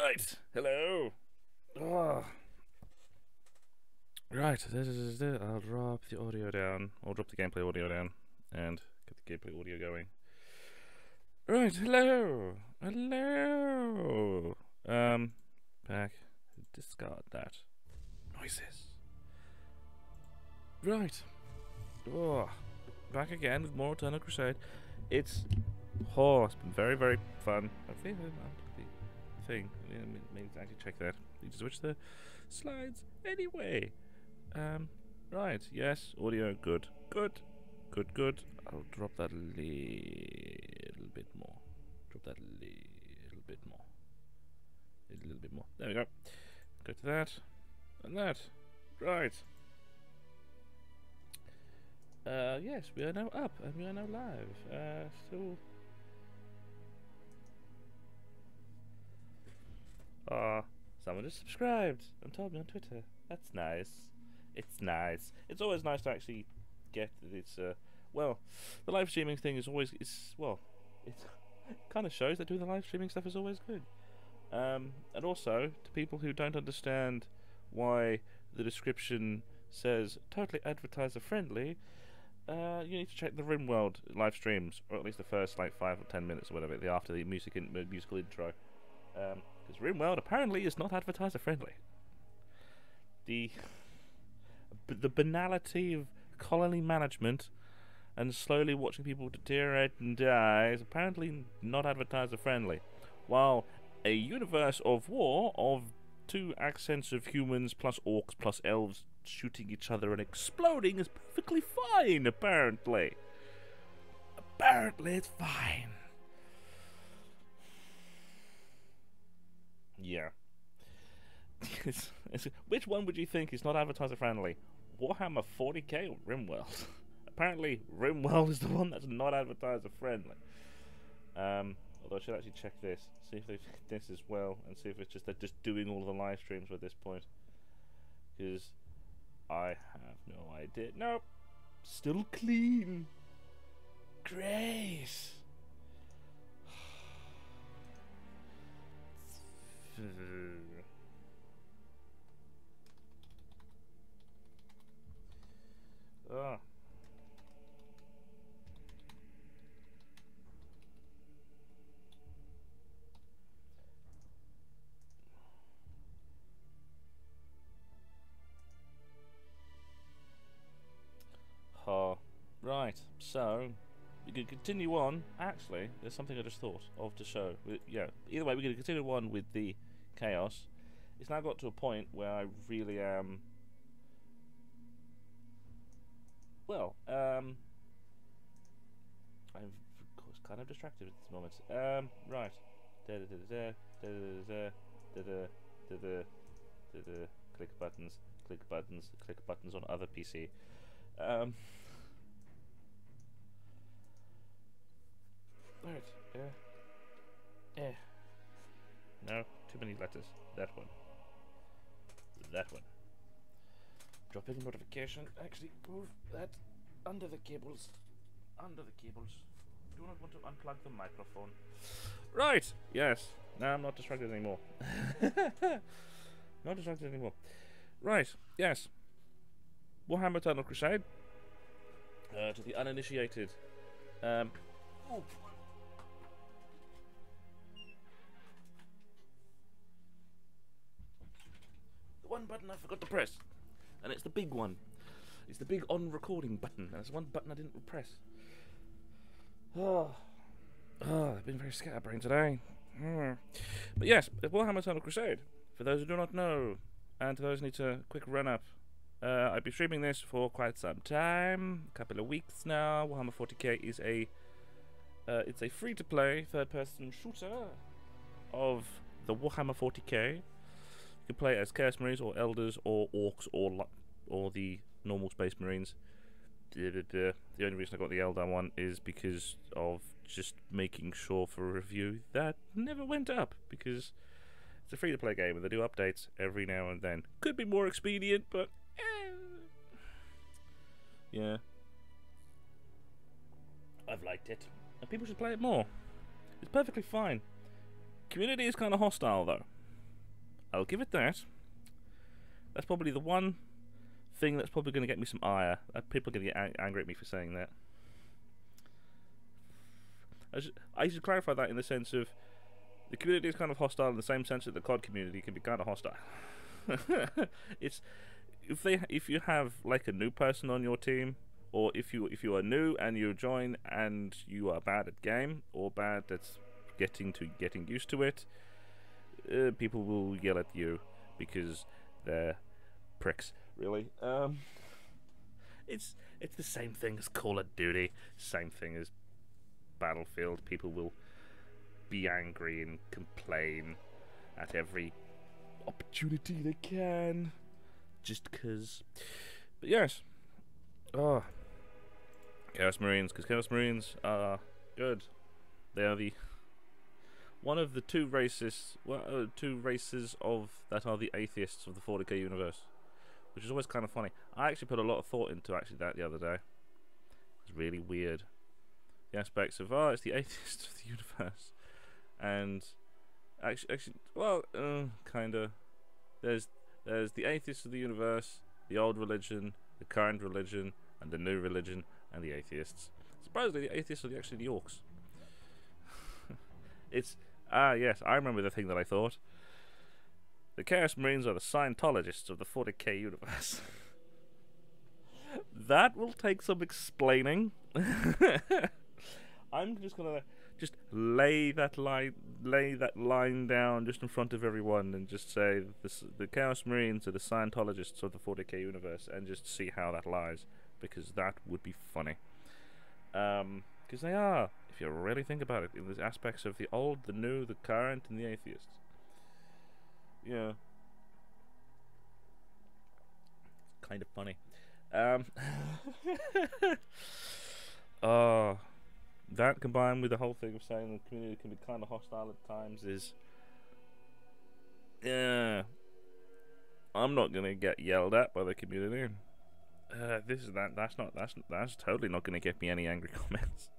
Right, hello. Oh. Right, I'll drop the audio down. I'll drop the gameplay audio down and get the gameplay audio going. Right, hello. Hello. Back. Discard that. Noises. Right. Oh. Back again with more Untitled Crusade. It's been very, very fun. I feel the thing. Maybe actually check that. You just switch the slides anyway. Right, yes, audio, good. I'll drop that a little bit more. Drop that a little bit more. A little bit more. There we go. Go to that. And that. Right. Yes, we are now up and we are now live. Someone just subscribed and told me on Twitter. That's nice. It's nice. It's always nice to actually get that it's well, the live streaming thing is always it kind of shows that doing the live streaming stuff is always good. And also to people who don't understand why the description says totally advertiser friendly, you need to check the RimWorld live streams, or at least the first like 5 or 10 minutes or whatever, after the musical intro. Because RimWorld apparently is not advertiser friendly. The banality of colony management and slowly watching people deteriorate and die is apparently not advertiser friendly, while a universe of war of 2 accents of humans plus orcs plus elves shooting each other and exploding is perfectly fine. Apparently it's fine. Yeah. Which one would you think is not advertiser friendly? Warhammer 40k or RimWorld? Apparently RimWorld is the one that's not advertiser friendly. Although I should actually check this, see if they've this as well, and see if it's just they're just doing all the live streams at this point. Because I have no idea. Nope. Still clean. Great. Ah. Right, so we could continue on. Actually, there's something I just thought of to show. Yeah, either way, we could continue on with the chaos. It's now got to a point where I really am. Well, I'm of course kind of distracted at this moment. Right. Click buttons on other PC. Right. No, too many letters. That one. Dropping notification. Actually, move that under the cables. Do not want to unplug the microphone. Right. Yes. Now I'm not distracted anymore. Not distracted anymore. Right. Yes. Warhammer Untitled Crusade. To the uninitiated. Oh. One button I forgot to press, and it's the big one. It's the big on recording button. That's one button I didn't press. I've been very scatterbrained today. But yes, Warhammer Untitled Crusade. For those who do not know, and to those who need a quick run up, I've been streaming this for quite some time, a couple of weeks now. Warhammer 40k is it's a free-to-play third-person shooter of the Warhammer 40k. You can play as Chaos Marines or Elders or Orcs or the normal Space Marines. The only reason I got the Eldar one is because of just making sure for a review that never went up, because it's a free-to-play game and they do updates every now and then. Could be more expedient, but yeah, I've liked it, and people should play it more. It's perfectly fine. Community is kind of hostile though. I'll give it that. That's probably the one thing that's probably going to get me some ire. People are going to get angry at me for saying that. I should clarify that in the sense of the community is kind of hostile in the same sense that the COD community can be kind of hostile. It's if you have like a new person on your team, or if you are new and you join and you are bad at game or bad at getting used to it, people will yell at you because they're pricks. Really, it's the same thing as Call of Duty, same thing as Battlefield. People will be angry and complain at every opportunity they can, just because. But yes, Chaos Marines, because Chaos Marines are good. They are one of the two races of that are the atheists of the 40k universe, which is always kind of funny. I actually put a lot of thought into that the other day. It's really weird. The aspects of it's the atheists of the universe, and actually, well, kinda. There's the atheists of the universe, the old religion, the current religion, and the new religion, and the atheists. Surprisingly, the atheists are actually the orcs. It's yes, I remember the thing that I thought. The Chaos Marines are the Scientologists of the 40k universe. That will take some explaining. I'm just gonna lay that line down just in front of everyone and just say the Chaos Marines are the Scientologists of the 40k universe, and just see how that lies, because that would be funny. Because they are, if you really think about it, in the aspects of the old, the new, the current, and the atheists. Yeah. Kind of funny. That combined with the whole thing of saying the community can be kind of hostile at times is, yeah, I'm not gonna get yelled at by the community. That's totally not gonna get me any angry comments.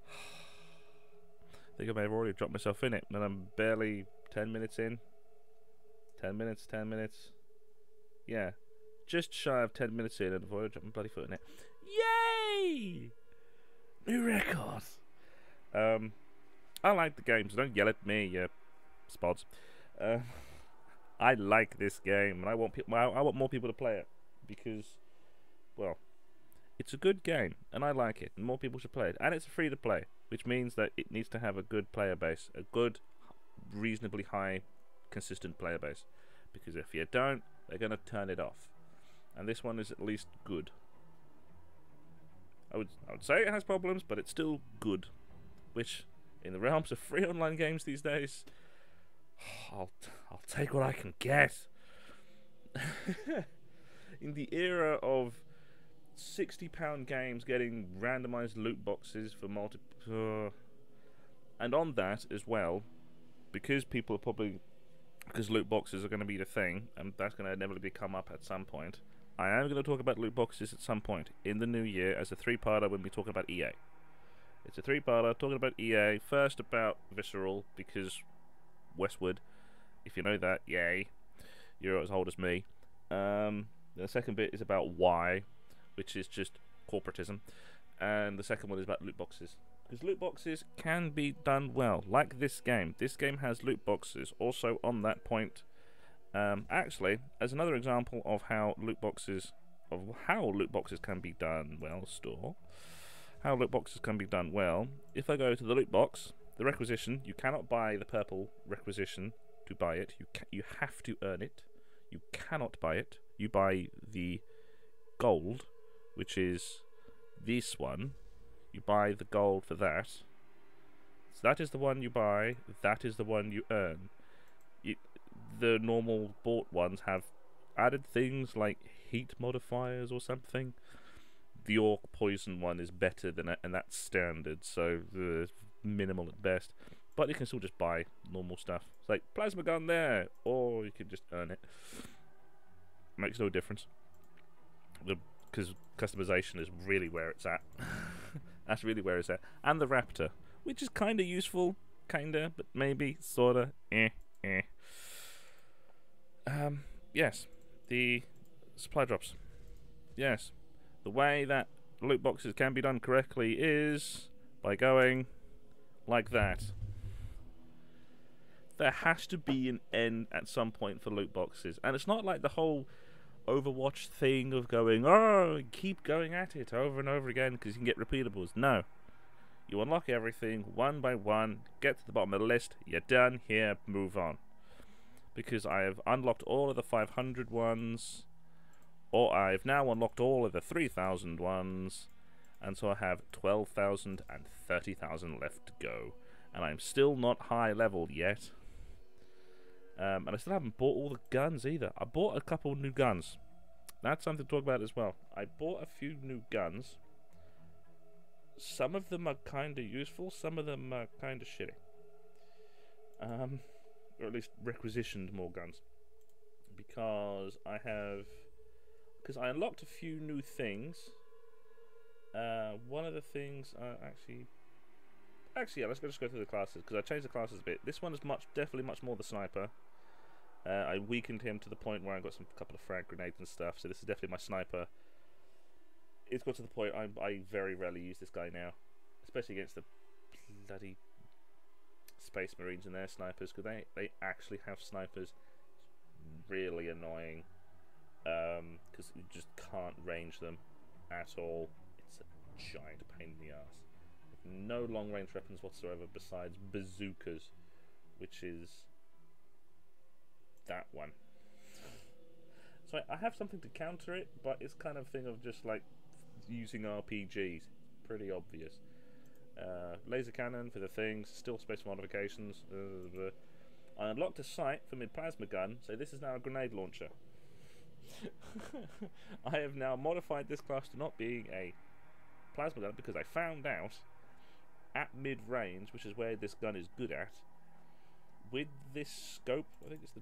I think I may have already dropped myself in it, and I'm barely 10 minutes in. 10 minutes. Yeah, just shy of 10 minutes in, and I've already dropped my bloody foot in it. Yay! New record. I like the game, so don't yell at me, you spods. I like this game, and I want more people to play it, because, well, it's a good game, and I like it, and more people should play it, and it's free to play, which means that it needs to have a good player base, a good, reasonably high, consistent player base, because if you don't, they're going to turn it off, and this one is at least good. I would say it has problems, but it's still good, which, in the realms of free online games these days, I'll take what I can get. In the era of £60 games getting randomized loot boxes for and on that as well, because loot boxes are going to be the thing, and that's going to inevitably come up at some point. I am going to talk about loot boxes at some point in the new year as a three-parter when we talk about EA. It's a three-parter talking about EA. First about Visceral, because Westwood, if you know that, yay, you're as old as me. The second bit is about why, which is just corporatism, and the second one is about loot boxes, because loot boxes can be done well, like this game. This game has loot boxes. Also on that point, actually, as another example of how loot boxes can be done well, how loot boxes can be done well. If I go to the loot box, the requisition, you cannot buy the purple requisition to buy it. You have to earn it. You cannot buy it. You buy the gold, which is this one. You buy the gold for that. So that is the one you buy. That is the one you earn. The normal bought ones have added things like heat modifiers or something. The orc poison one is better than it, and that's standard, so minimal at best. But you can still just buy normal stuff. It's like plasma gun there, or you can just earn it. Makes no difference. Because customization is really where it's at. That's really where it's at. And the Raptor, which is kind of useful, but maybe, sorta, Yes, the supply drops. Yes, the way that loot boxes can be done correctly is by going like that. There has to be an end at some point for loot boxes, and it's not like the whole Overwatch thing of going, oh, keep going at it over and over again because you can get repeatables. No. You unlock everything one by one, get to the bottom of the list, you're done, here, move on. Because I have unlocked all of the 500 ones, or I've now unlocked all of the 3,000 ones, and so I have 12,000 and 30,000 left to go. And I'm still not high level yet. And I still haven't bought all the guns either. I bought a couple new guns. That's something to talk about as well. I bought a few new guns. Some of them are kind of useful, some of them are kind of shitty. Or at least requisitioned more guns. Because I unlocked a few new things. One of the things, actually, yeah, let's just go through the classes, because I changed the classes a bit. This one is definitely much more the sniper. I weakened him to the point where I got a couple of frag grenades and stuff, so this is definitely my sniper. It's got to the point I very rarely use this guy now, especially against the bloody Space Marines and their snipers, because they actually have snipers. Really annoying, because you just can't range them at all. It's a giant pain in the ass. No long range weapons whatsoever besides bazookas, which is that one. So I have something to counter it, but it's kind of thing of just like using RPGs. Pretty obvious. Laser cannon for the things, still space modifications. I unlocked a sight for my plasma gun, so this is now a grenade launcher. I have now modified this class to not being a plasma gun because I found out at mid-range, which is where this gun is good at, with this scope, I think it's the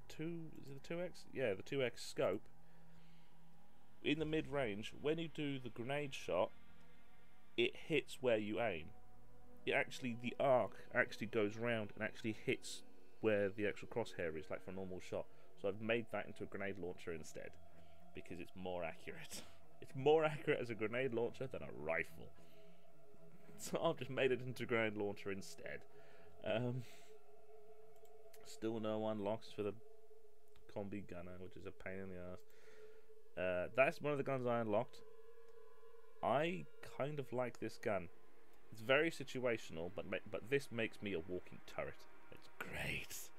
2x? Yeah, the 2x scope, in the mid-range, when you do the grenade shot, it hits where you aim. The arc actually goes round and actually hits where the actual crosshair is, like for a normal shot. So I've made that into a grenade launcher instead, because it's more accurate. It's more accurate as a grenade launcher than a rifle. So I've just made it into a grenade launcher instead. Still no unlocks for the combi gunner, which is a pain in the ass. That's one of the guns I unlocked. I kind of like this gun. It's very situational, but this makes me a walking turret. It's great.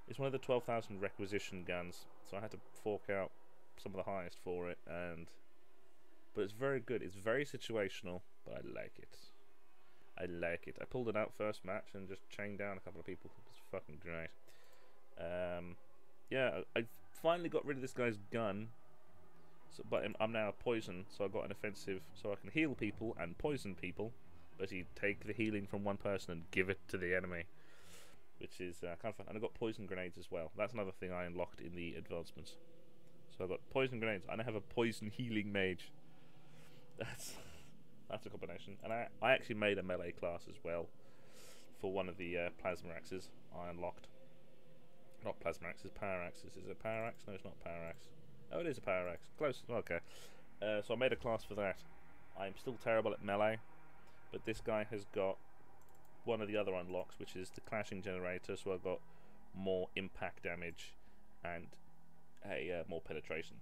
It's one of the 12,000 requisition guns, so I had to fork out some of the highest for it, but it's very good. It's very situational, but I like it. I like it. I pulled it out first match and just chained down a couple of people. It was fucking great. Yeah, I finally got rid of this guy's gun, but I'm now a poison, so I got an offensive, so I can heal people and poison people, but you take the healing from one person and give it to the enemy, which is kind of fun. And I got poison grenades as well. That's another thing I unlocked in the advancements. So I got poison grenades, and I have a poison healing mage. That's a combination. And I actually made a melee class as well for one of the plasma axes I unlocked. Not plasma axes, power axes. Is it power axe? No, it's not power axe. Oh, it is a power axe. Close. Okay. So I made a class for that. I'm still terrible at melee, but this guy has got one of the other unlocks, which is the clashing generator, so I've got more impact damage and more penetration.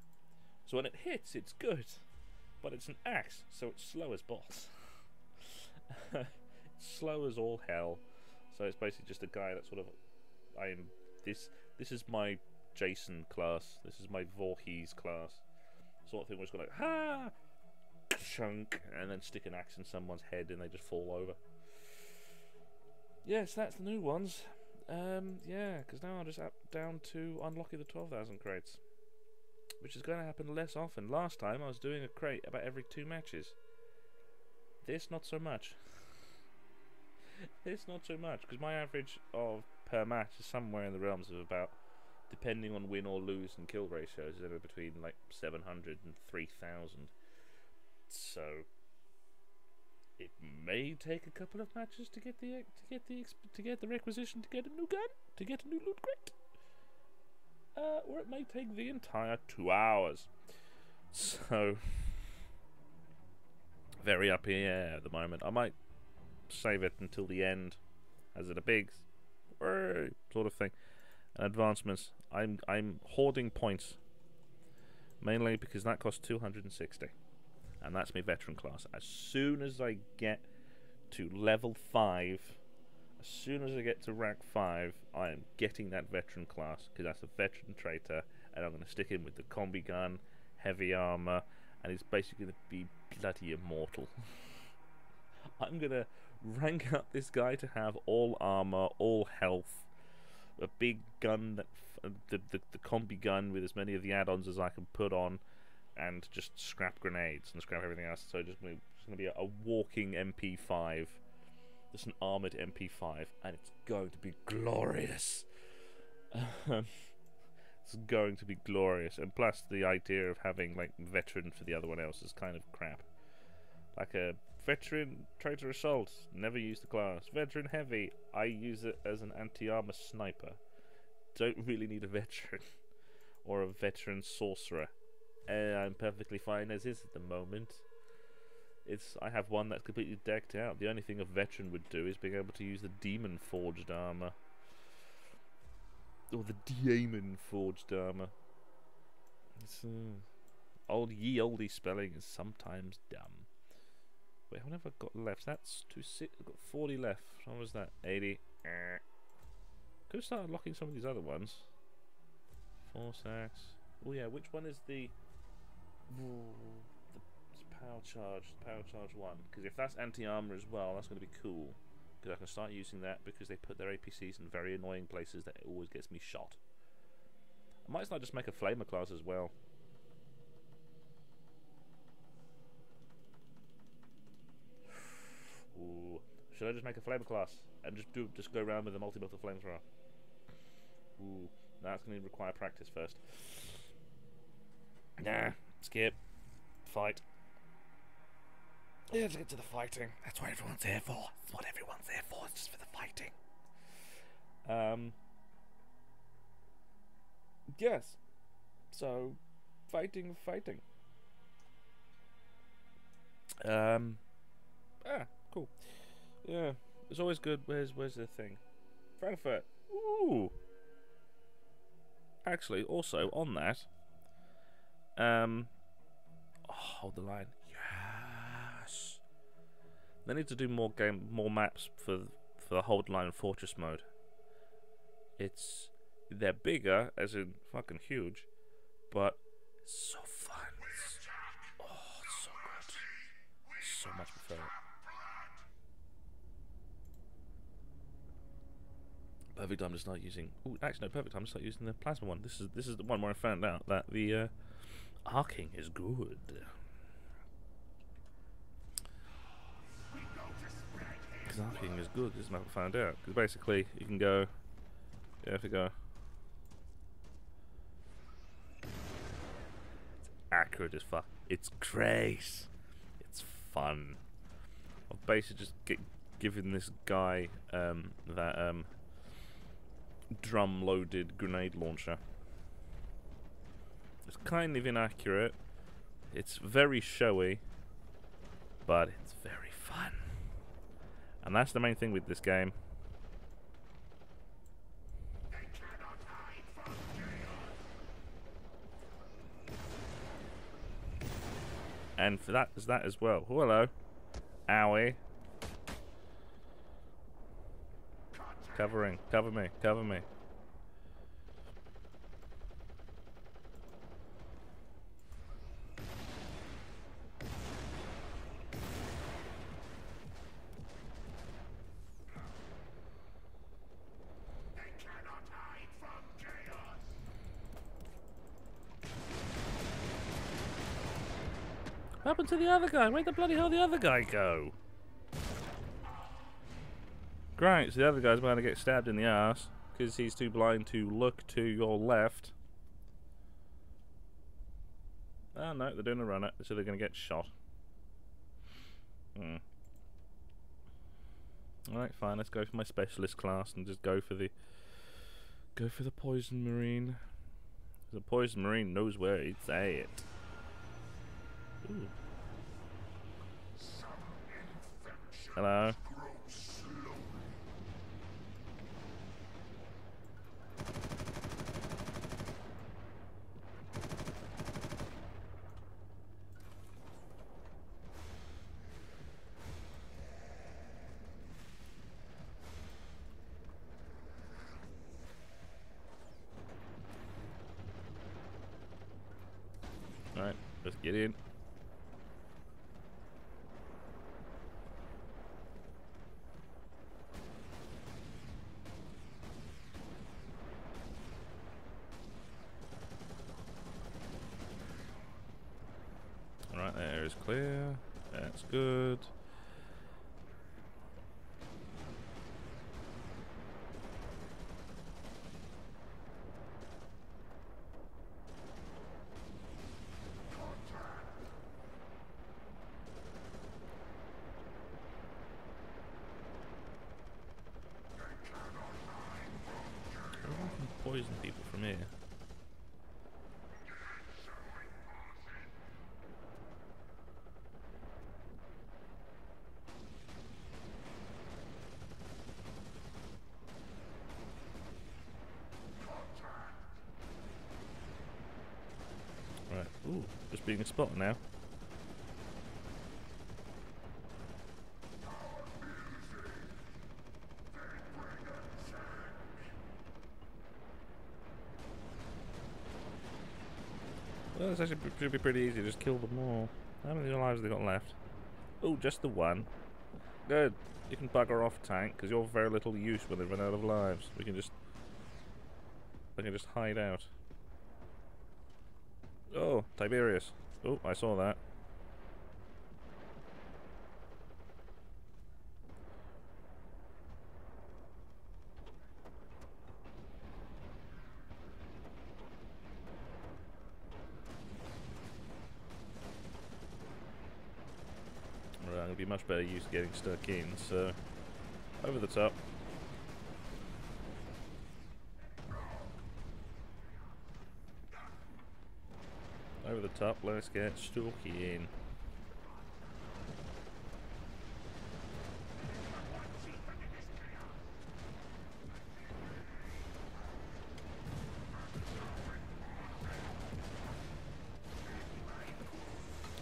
So when it hits, it's good, but it's an axe, so it's slow as balls. It's slow as all hell. So it's basically just a guy that sort of, this is my Jason class, this is my Voorhees class, sort of thing where it's got like, ha! Chunk, and then stick an axe in someone's head and they just fall over. Yes, that's the new ones. Yeah, because now I'm just down to unlocking the 12,000 crates, which is going to happen less often. Last time I was doing a crate about every 2 matches. This not so much. This not so much, because my average of per match is somewhere in the realms of about, depending on win or lose and kill ratios, is ever between like 700 and 3,000. So It may take a couple of matches to get the requisition to get a new gun, to get a new loot crate, or it may take the entire 2 hours. So very up in the air at the moment. I might save it until the end, as it a big sort of thing. And advancements, I'm hoarding points, mainly because that costs 260. And that's my veteran class. As soon as I get to level 5, as soon as I get to rank 5, I am getting that veteran class, because that's a veteran traitor, and I'm going to stick in with the combi gun, heavy armor, and it's basically going to be bloody immortal. I'm going to rank up this guy to have all armor, all health, a big gun, that the combi gun with as many of the add-ons as I can put on, and just scrap grenades and scrap everything else. So just going to be a walking MP5, just an armored MP5, and it's going to be glorious. It's going to be glorious, and plus the idea of having like veteran for the other one else is kind of crap. Like a veteran traitor assault, never use the class. Veteran heavy, I use it as an anti-armor sniper. Don't really need a veteran or a veteran sorcerer. I'm perfectly fine as is at the moment. I have one that's completely decked out. The only thing a veteran would do is being able to use the demon forged armor. Or the Daemon forged armor. It's ye olde spelling is sometimes dumb. Wait, what have I got left? That's 26. I've got 40 left. What was that? 80. Could have started locking some of these other ones. 4 sacks. Oh yeah, which one is the power charge? Power charge 1. Because if that's anti-armor as well, that's going to be cool. Because I can start using that, because they put their APCs in very annoying places that it always gets me shot. I might as well just make a flamer class as well. Ooh. Should I just make a flamer class and just go around with a multi-metal flamethrower? Ooh, that's going to require practice first. Nah, skip. Fight. Yeah, let's get to the fighting. That's what everyone's here for. That's what everyone's here for. It's just for the fighting. Yes. So, fighting. Cool. Yeah, it's always good. Where's the thing? Frankfurt. Ooh. Actually, also on that. Hold the line. Yes. They need to do more maps for the hold line fortress mode. They're bigger, as in fucking huge, but it's so fun. It's so good. So much prefer it. Perfect time to start using. Oh, actually, no. Perfect time to start using the plasma one. This is the one where I found out that the arcing is good. Because arcing is good. This is what I found out. Because basically, you can go. Yeah, if you go. It's accurate as fuck. It's great. It's fun. I've basically just given this guy that drum-loaded grenade launcher. It's kind of inaccurate. It's very showy, but it's very fun. And that's the main thing with this game. And for that is that as well. Oh, hello. Owie. Covering. Cover me. Cover me. What happened to the other guy? Where the bloody hell did the other guy go? Great, so the other guy's about to get stabbed in the ass because he's too blind to look to your left. Oh no, they're doing a runner, so they're going to get shot. Alright, fine, let's go for my specialist class and just go for the poison marine. The poison marine knows where it's at. Ooh. Hello. Alright, let's get in. Alright, that area's clear. That's good. I can poison people from here. Right, ooh, just being a spotter now. Well, it's actually should be pretty easy to just kill them all. How many lives have they got left? Oh, just the one. Good. You can bugger off, tank, because you're very little use when they run out of lives. They can just hide out. Oh, Tiberius. Oh, I saw that. Right, it'll be much better use getting stuck in, so over the top. Over the top, let's get Stalky in.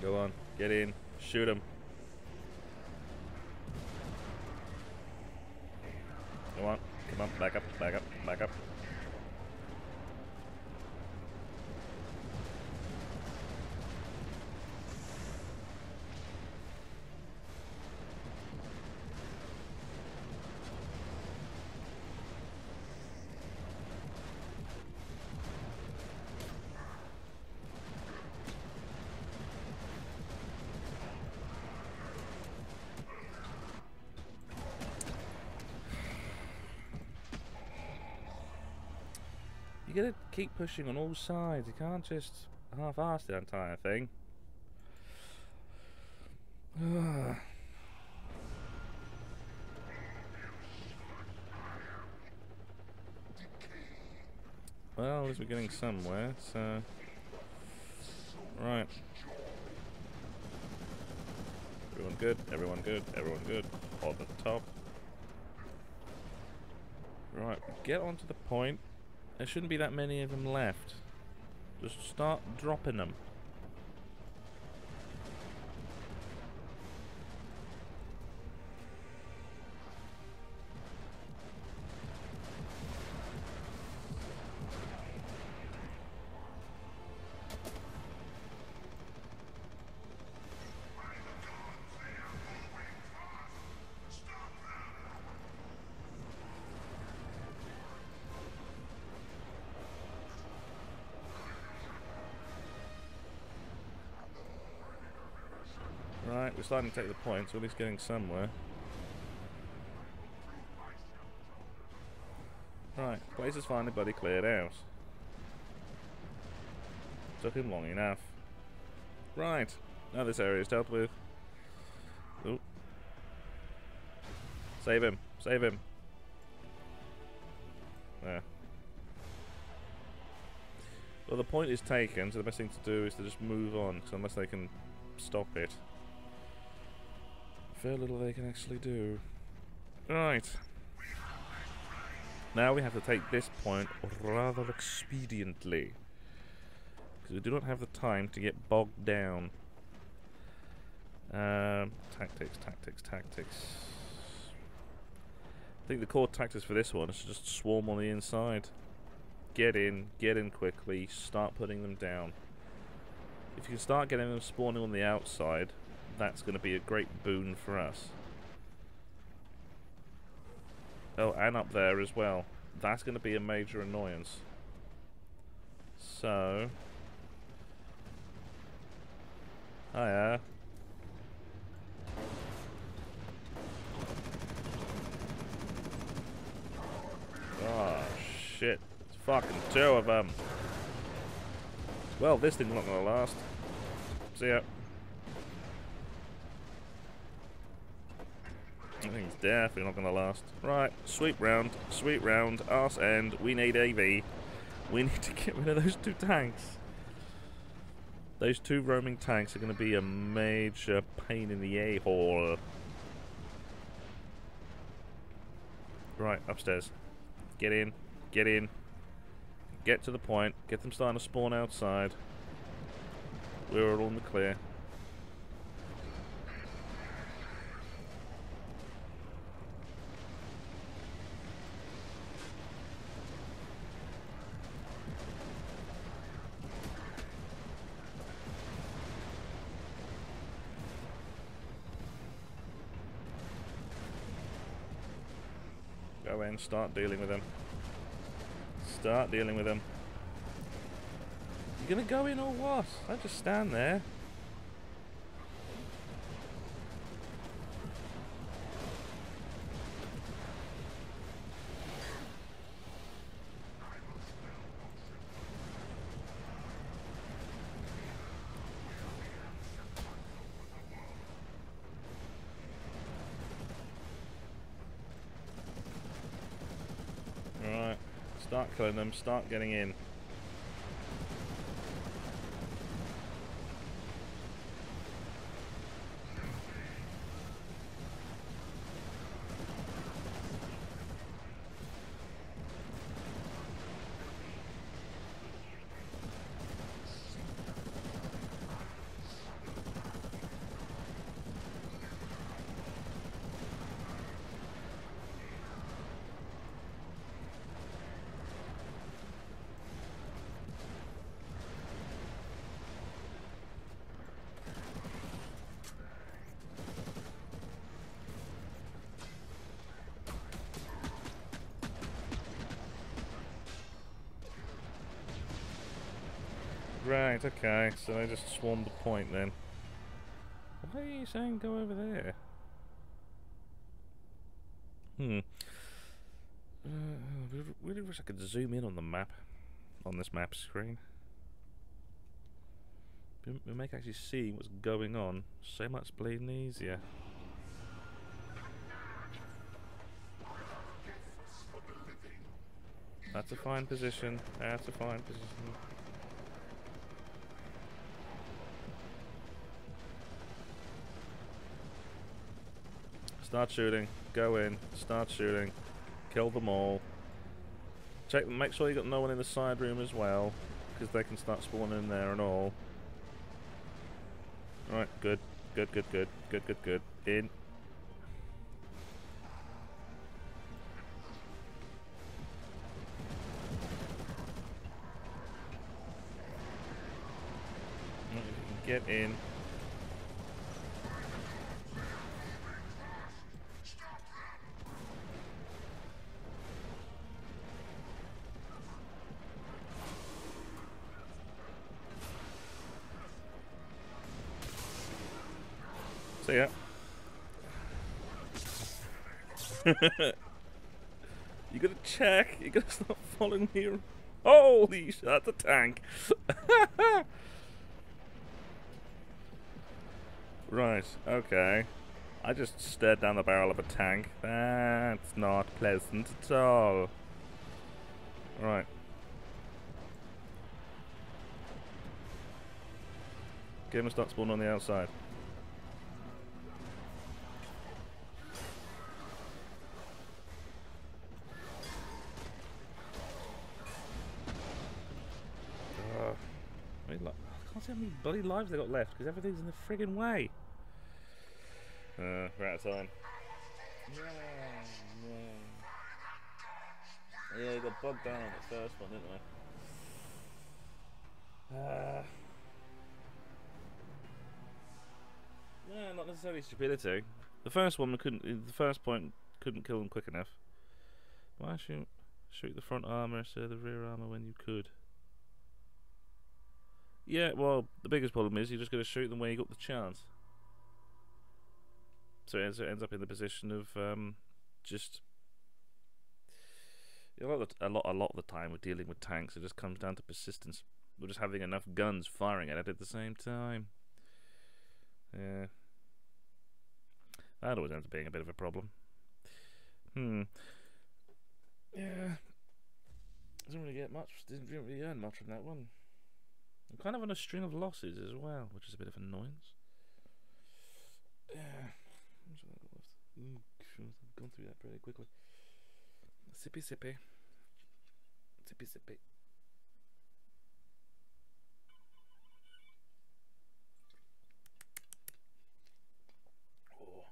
Go on, get in, shoot him. Come on, back up, back up, back up. You gotta keep pushing on all sides. You can't just half-ass the entire thing. Well, at least we're getting somewhere, so... Right. Everyone good, everyone good, everyone good. On the top. Right, get onto the point. There shouldn't be that many of them left. Just start dropping them. Right, we're starting to take the point, so at least getting somewhere. Right, place is finally bloody cleared out. Took him long enough. Right, now this area is dealt with. Ooh. Save him. Save him. There. Well, the point is taken, so the best thing to do is to just move on, because unless they can stop it, very little they can actually do. Right. Now we have to take this point rather expediently, because we do not have the time to get bogged down. Tactics, tactics, tactics. I think the core tactics for this one is to just swarm on the inside. Get in quickly, start putting them down. If you can start getting them spawning on the outside, that's going to be a great boon for us. Oh, and up there as well. That's going to be a major annoyance. So... hiya. Oh, shit. It's fucking two of them. Well, this thing's not going to last. See ya. I think it's definitely not going to last. Right, sweep round, arse end. We need AV. We need to get rid of those two tanks. Those two roaming tanks are going to be a major pain in the a-hole. Right, upstairs. Get in, get in. Get to the point. Get them starting to spawn outside. We're all in the clear. Go in, start dealing with them. Start dealing with them. You gonna go in or what? I just stand there. Start killing them, start getting in. Right, okay, so I just swarmed the point then. Why are you saying go over there? Really wish I could zoom in on the map, on this map screen. We make actually see what's going on so much bleeding easier. That's a fine position, that's a fine position. Start shooting, go in, start shooting, kill them all. Check, make sure you got no one in the side room as well, because they can start spawning in there and all. Right, good, good, good, good, good, good, good. In. Get in. See ya. You gotta check. You gotta stop following me. Holy shit, that's a tank. Right, okay. I just stared down the barrel of a tank. That's not pleasant at all. Right. Get him to start spawning on the outside. I can't see how many bloody lives they got left because everything's in the friggin' way. We're out of time. Yeah, we got bogged down on the first one, didn't we? Yeah, not necessarily stupidity. The first one the first point couldn't kill them quick enough. Why shoot the front armor instead of the rear armor when you could? Yeah, well, the biggest problem is you're just going to shoot them where you got the chance. So it ends up in the position of just a lot of the time we're dealing with tanks. It just comes down to persistence. We're just having enough guns firing at it at the same time. Yeah, that always ends up being a bit of a problem. Yeah, didn't really get much. Didn't really earn much from that one. I'm kind of on a string of losses as well, which is a bit of annoyance. Yeah. I've gone through that pretty quickly. Sippy sippy. Sippy sippy. Oh.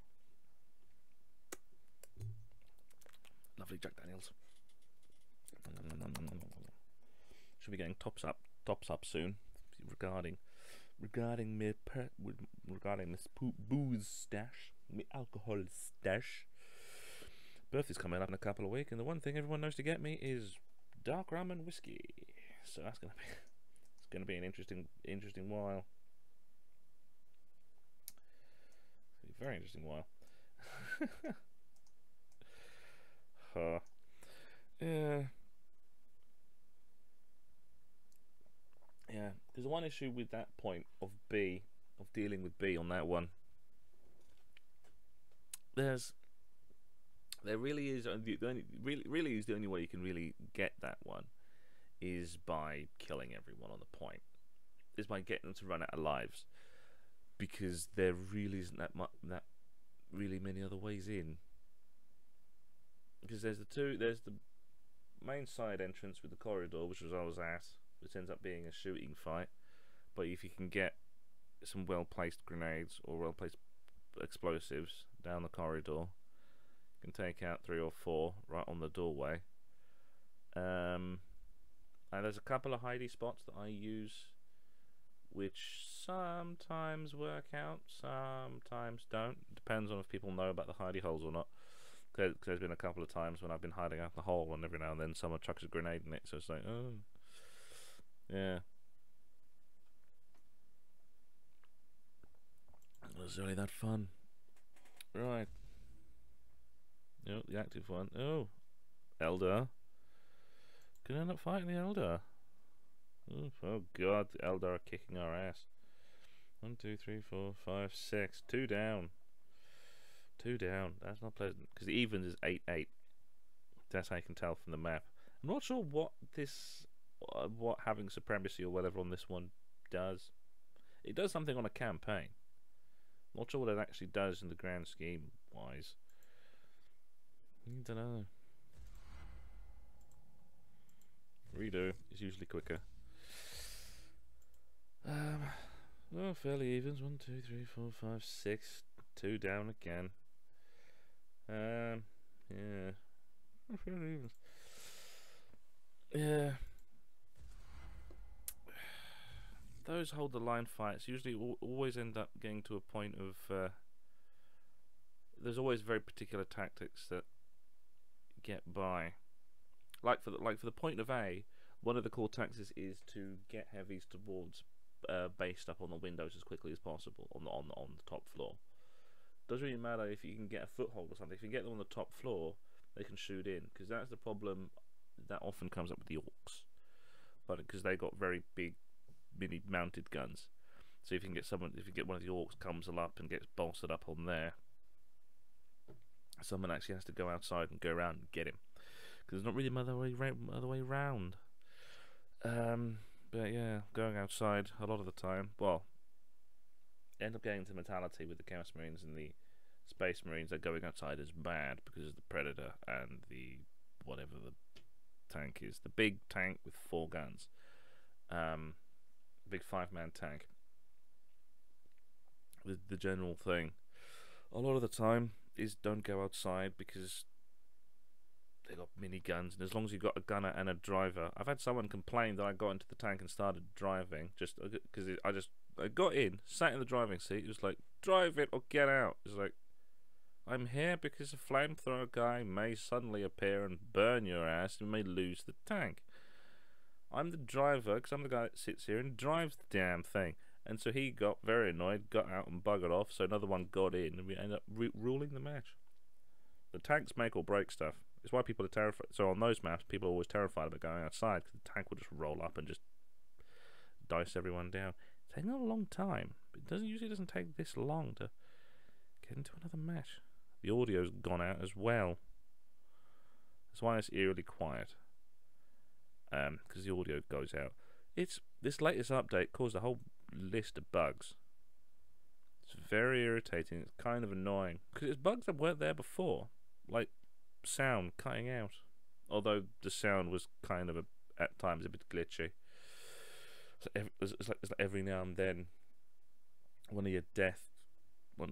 Lovely Jack Daniels. Should be getting tops up soon regarding this booze stash, my alcohol stash. Birthday's coming up in a couple of weeks, and the one thing everyone knows to get me is dark rum and whiskey. So that's gonna be an interesting while. It's a very interesting while. Yeah. Yeah, because the one issue with that point of dealing with B on that one, there really is the only way you can really get that one is by killing everyone on the point, is by getting them to run out of lives, because there really isn't that really many other ways in. Because there's the main side entrance with the corridor, which was I was at, which ends up being a shooting fight. But if you can get some well-placed grenades or well-placed explosives down the corridor, you can take out 3 or 4 right on the doorway. And there's a couple of hidey spots that I use, which sometimes work out, sometimes don't. Depends on if people know about the hidey holes or not. Because there's been a couple of times when I've been hiding out the hole, and every now and then someone chucks a grenade in it, so it's like, oh, yeah. It was really that fun. Right. Oh, the active one. Oh, Elder. Gonna end up fighting the Elder. Oh god, the Elder are kicking our ass. 1, 2, 3, 4, 5, 6. 2 down. 2 down. That's not pleasant. Because the evens is 8-8. That's how you can tell from the map. I'm not sure what what having supremacy or whatever on this one does. It does something on a campaign. Not sure what it actually does in the grand scheme wise. I don't know. Redo is usually quicker. Oh, fairly evens. 1, 2, 3, 4, 5, 6. 2 down again. Yeah. Fairly evens. Yeah. Those hold the line fights usually always end up getting to a point of there's always very particular tactics that get by. Like for the point of A, one of the core tactics is to get heavies towards based up on the windows as quickly as possible on the top floor. Doesn't really matter if you can get a foothold or something. If you get them on the top floor, they can shoot in, because that's the problem that often comes up with the orcs. But because they got very big mini mounted guns, so if you can get one of the orcs comes up and gets bolstered up on there, someone actually has to go outside and go around and get him, because there's not really other way round. But yeah, going outside a lot of the time. Well, end up getting into mentality with the Chaos Marines and the Space Marines that going outside is bad because of the Predator and the whatever the tank is, the big tank with 4 guns, big 5-man tank. The general thing a lot of the time is don't go outside because they got mini guns, and as long as you've got a gunner and a driver. I've had someone complain that I got into the tank and started driving just because I got in, sat in the driving seat. It was like, drive it or get out. It's like, I'm here because a flamethrower guy may suddenly appear and burn your ass. You may lose the tank. I'm the driver because I'm the guy that sits here and drives the damn thing. And so he got very annoyed, got out and buggered off. So another one got in, and we ended up ruling the match. The tanks make or break stuff. It's why people are terrified. So on those maps, people are always terrified about going outside because the tank will just roll up and just dice everyone down. It's taking a long time. But it usually doesn't take this long to get into another match. The audio's gone out as well. That's why it's eerily quiet. Because the audio goes out. This latest update caused a whole list of bugs. It's very irritating. It's kind of annoying because it's bugs that weren't there before, like sound cutting out. Although the sound was kind of at times a bit glitchy. So it's like every now and then, one of your deaths or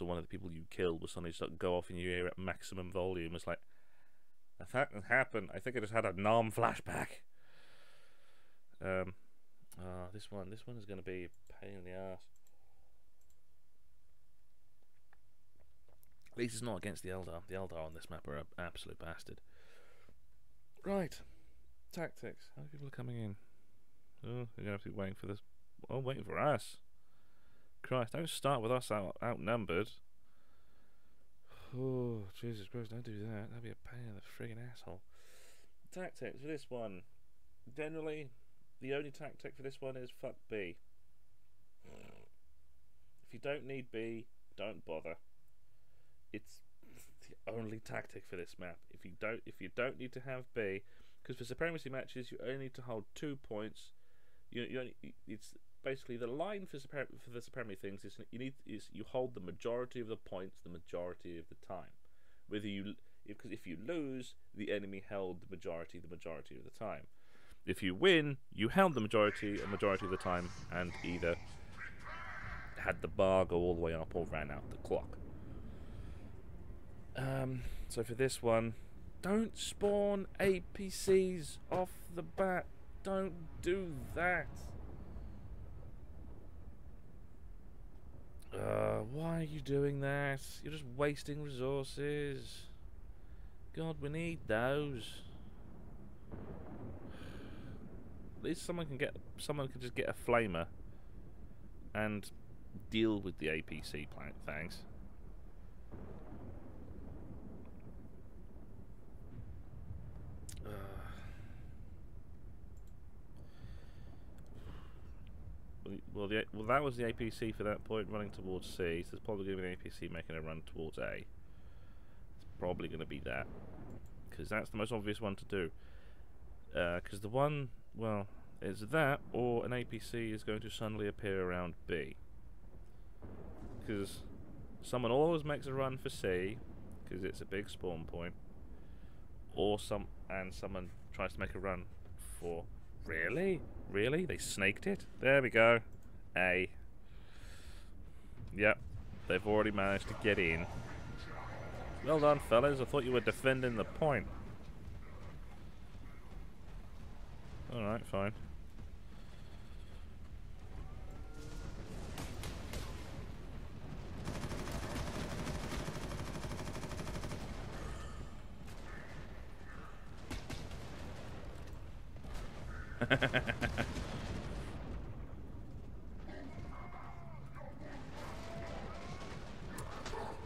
one of the people you killed will suddenly start go off in your ear at maximum volume. It's like, if that can happen, I think I just had a Nam flashback. This one is going to be a pain in the ass. At least it's not against the Eldar. The Eldar on this map are an absolute bastard. Right. Tactics. How many people are coming in? Oh, you're going to have to be waiting for this. Oh, waiting for us. Christ, don't start with us outnumbered. Oh, Jesus Christ, don't do that. That'd be a pain in the friggin' asshole. Tactics for this one. Generally, the only tactic for this one is fuck B. If you don't need B, don't bother. It's the only tactic for this map. If you don't need to have B, because for supremacy matches you only need to hold 2 points. It's basically the line for the supremacy things is you hold the majority of the points the majority of the time. Because if you lose, the enemy held the majority of the time. If you win, you held the majority of the time and either had the bar go all the way up or ran out the clock. So for this one, don't spawn APCs off the bat. Don't do that. Why are you doing that? You're just wasting resources. God, we need those. At least someone can just get a flamer and deal with the APC plant. Thanks. Well, that was the APC for that point running towards C. So there's probably going to be an APC making a run towards A. It's probably going to be that, because that's the most obvious one to do. Because the one, well, it's that, or an APC is going to suddenly appear around B. Because someone always makes a run for C, because it's a big spawn point. Or someone tries to make a run for... Really? Really? They snaked it? There we go. A. Yep. They've already managed to get in. Well done, fellas. I thought you were defending the point. Alright, fine.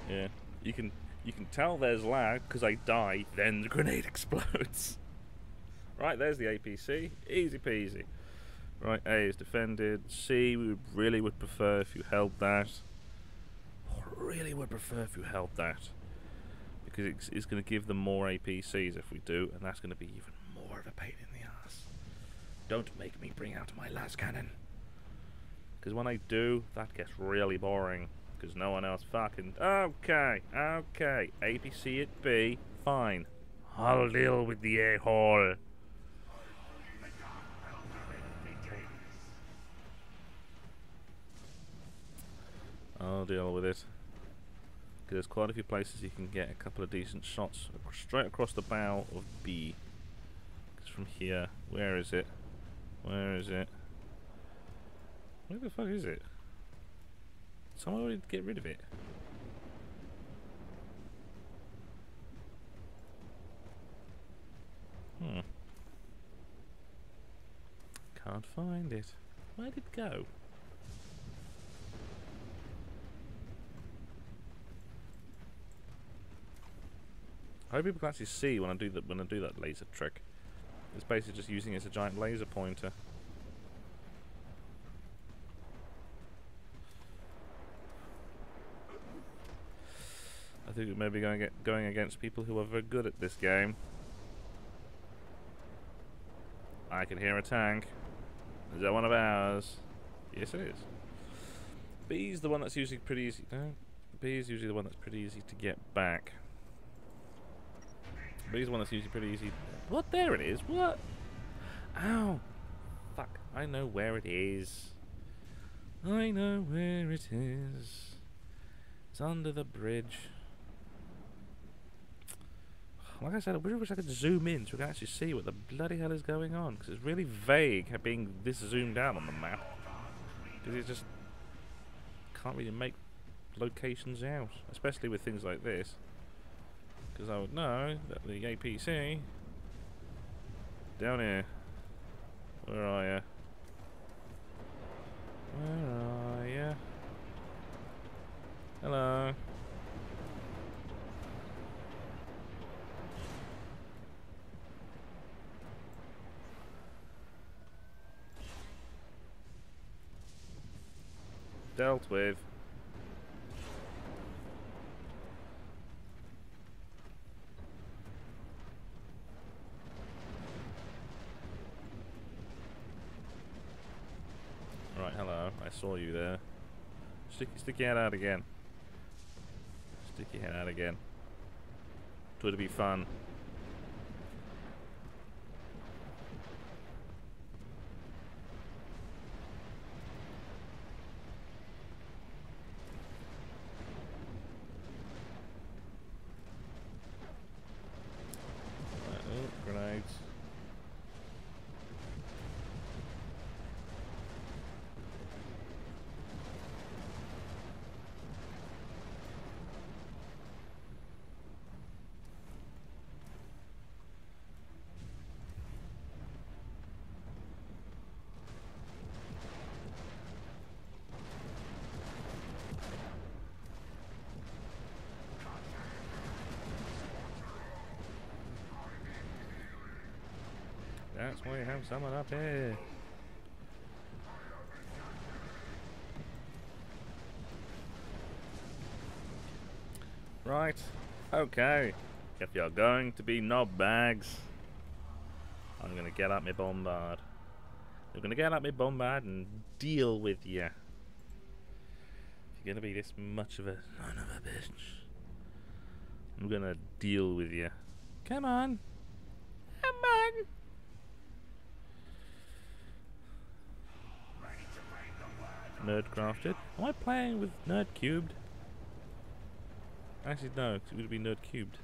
Yeah, you can tell there's lag because I die, then the grenade explodes. Right, there's the APC, easy peasy. Right, A is defended. C, we really would prefer if you held that. Really would prefer if you held that. because it's going to give them more APCs if we do, and that's going to be even more of a pain in the ass. Don't make me bring out my las cannon, because when I do, that gets really boring, because no one else fucking... Okay, APC it be, fine. I'll deal with the a-hole. I'll deal with it. There's quite a few places you can get a couple of decent shots straight across the bow of B. Because from here, where is it? Where is it? Where the fuck is it? Someone already get rid of it. Can't find it. Where did it go? I hope people can actually see when I do that laser trick. It's basically just using it as a giant laser pointer. I think it may be going against people who are very good at this game. I can hear a tank. Is that one of ours? Yes, it is. B's the one that's usually pretty easy. No, B is usually the one that's pretty easy to get back. B's the one that's usually pretty easy. What? There it is. What? Ow! Fuck! I know where it is. I know where it is. It's under the bridge. Like I said, I really wish I could zoom in so we can actually see what the bloody hell is going on, because it's really vague being this zoomed out on the map. Because you just can't really make locations out, especially with things like this. Because I would know that the APC down here. Where are ya? Where are ya? Hello. Dealt with. Right, hello. I saw you there. Stick your head out again. Stick your head out again. It would be fun. Grenades. That's why you have someone up here. Right. Okay. If you're going to be knob bags, I'm gonna get up my bombard. I'm gonna get up my bombard and deal with you. If you're gonna be this much of a son of a bitch, I'm gonna deal with you. Come on. Come on. Nerd crafted. Am I playing with Nerd Cubed? Actually, no, 'cause it would be Nerd Cubed.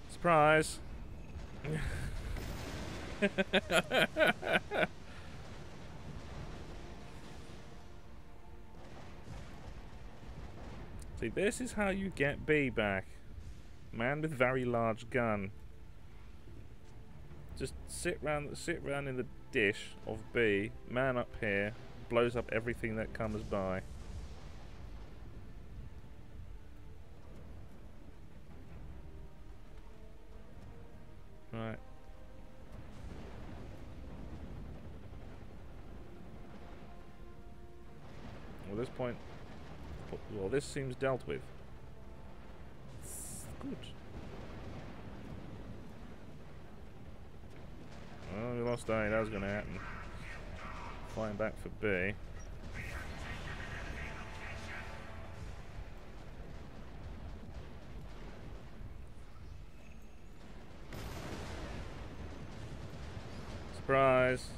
Surprise! See, this is how you get B back. Man with very large gun. Just sit round in the dish of B. Man up here blows up everything that comes by. Right. this point, well, this seems dealt with. Good. Well, we lost A. That was going to happen. Flying back for B. Surprise!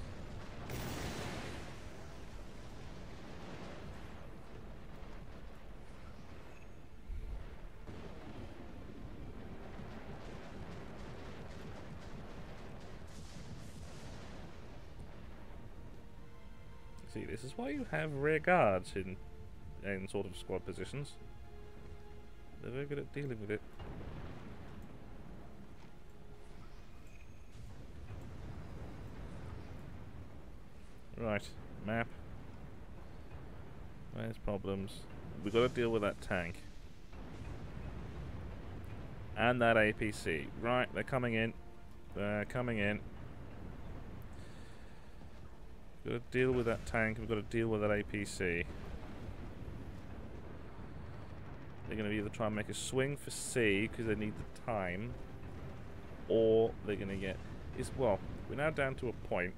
See, this is why you have rear guards in sort of squad positions. They're very good at dealing with it. Right, map. Where's problems? We've got to deal with that tank. And that APC. Right, they're coming in. They're coming in. We've got to deal with that tank. We've got to deal with that APC. They're going to either try and make a swing for C because they need the time, or they're going to get... Well, we're now down to a point.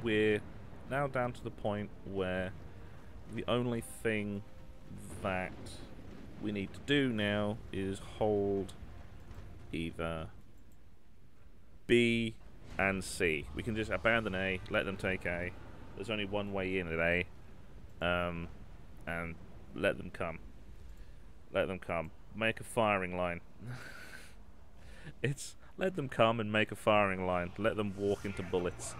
We're now down to the point where the only thing that we need to do now is hold either B and C. We can just abandon A, let them take A. There's only one way in at A, and let them come. Let them come. Make a firing line. It's let them come and make a firing line. Let them walk into bullets.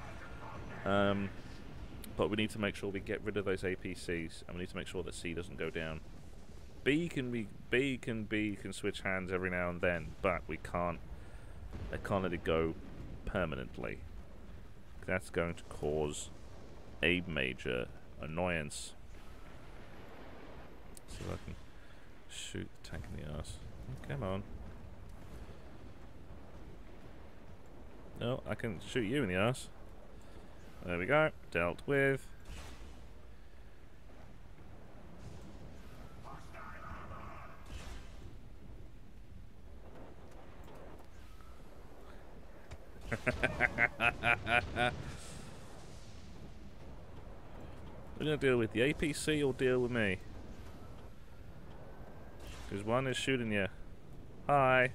But we need to make sure we get rid of those APCs, and we need to make sure that C doesn't go down. B can switch hands every now and then, but we can't. I can't let it go permanently. That's going to cause a major annoyance. See if I can shoot the tank in the ass. Come on. No, I can shoot you in the ass. There we go. Dealt with. We're going to deal with the APC or deal with me. Because one is shooting you. Hi.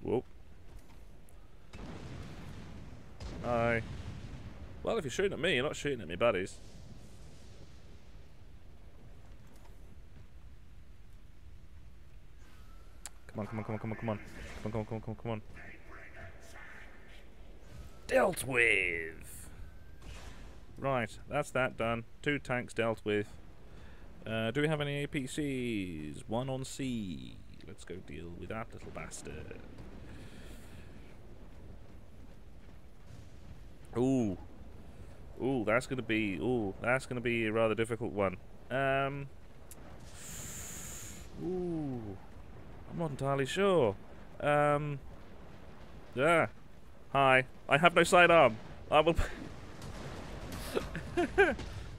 Whoop. Hi. Well, if you're shooting at me, you're not shooting at me buddies. Come on, come on, come on, come on, come on. Come on, come on, come on, come on, come on. Dealt with! Right, that's that done. 2 tanks dealt with. Do we have any APCs? 1 on C. Let's go deal with that little bastard. Ooh. Ooh, that's gonna be a rather difficult one. Ooh. I'm not entirely sure. Yeah. Hi. I have no sidearm. I will.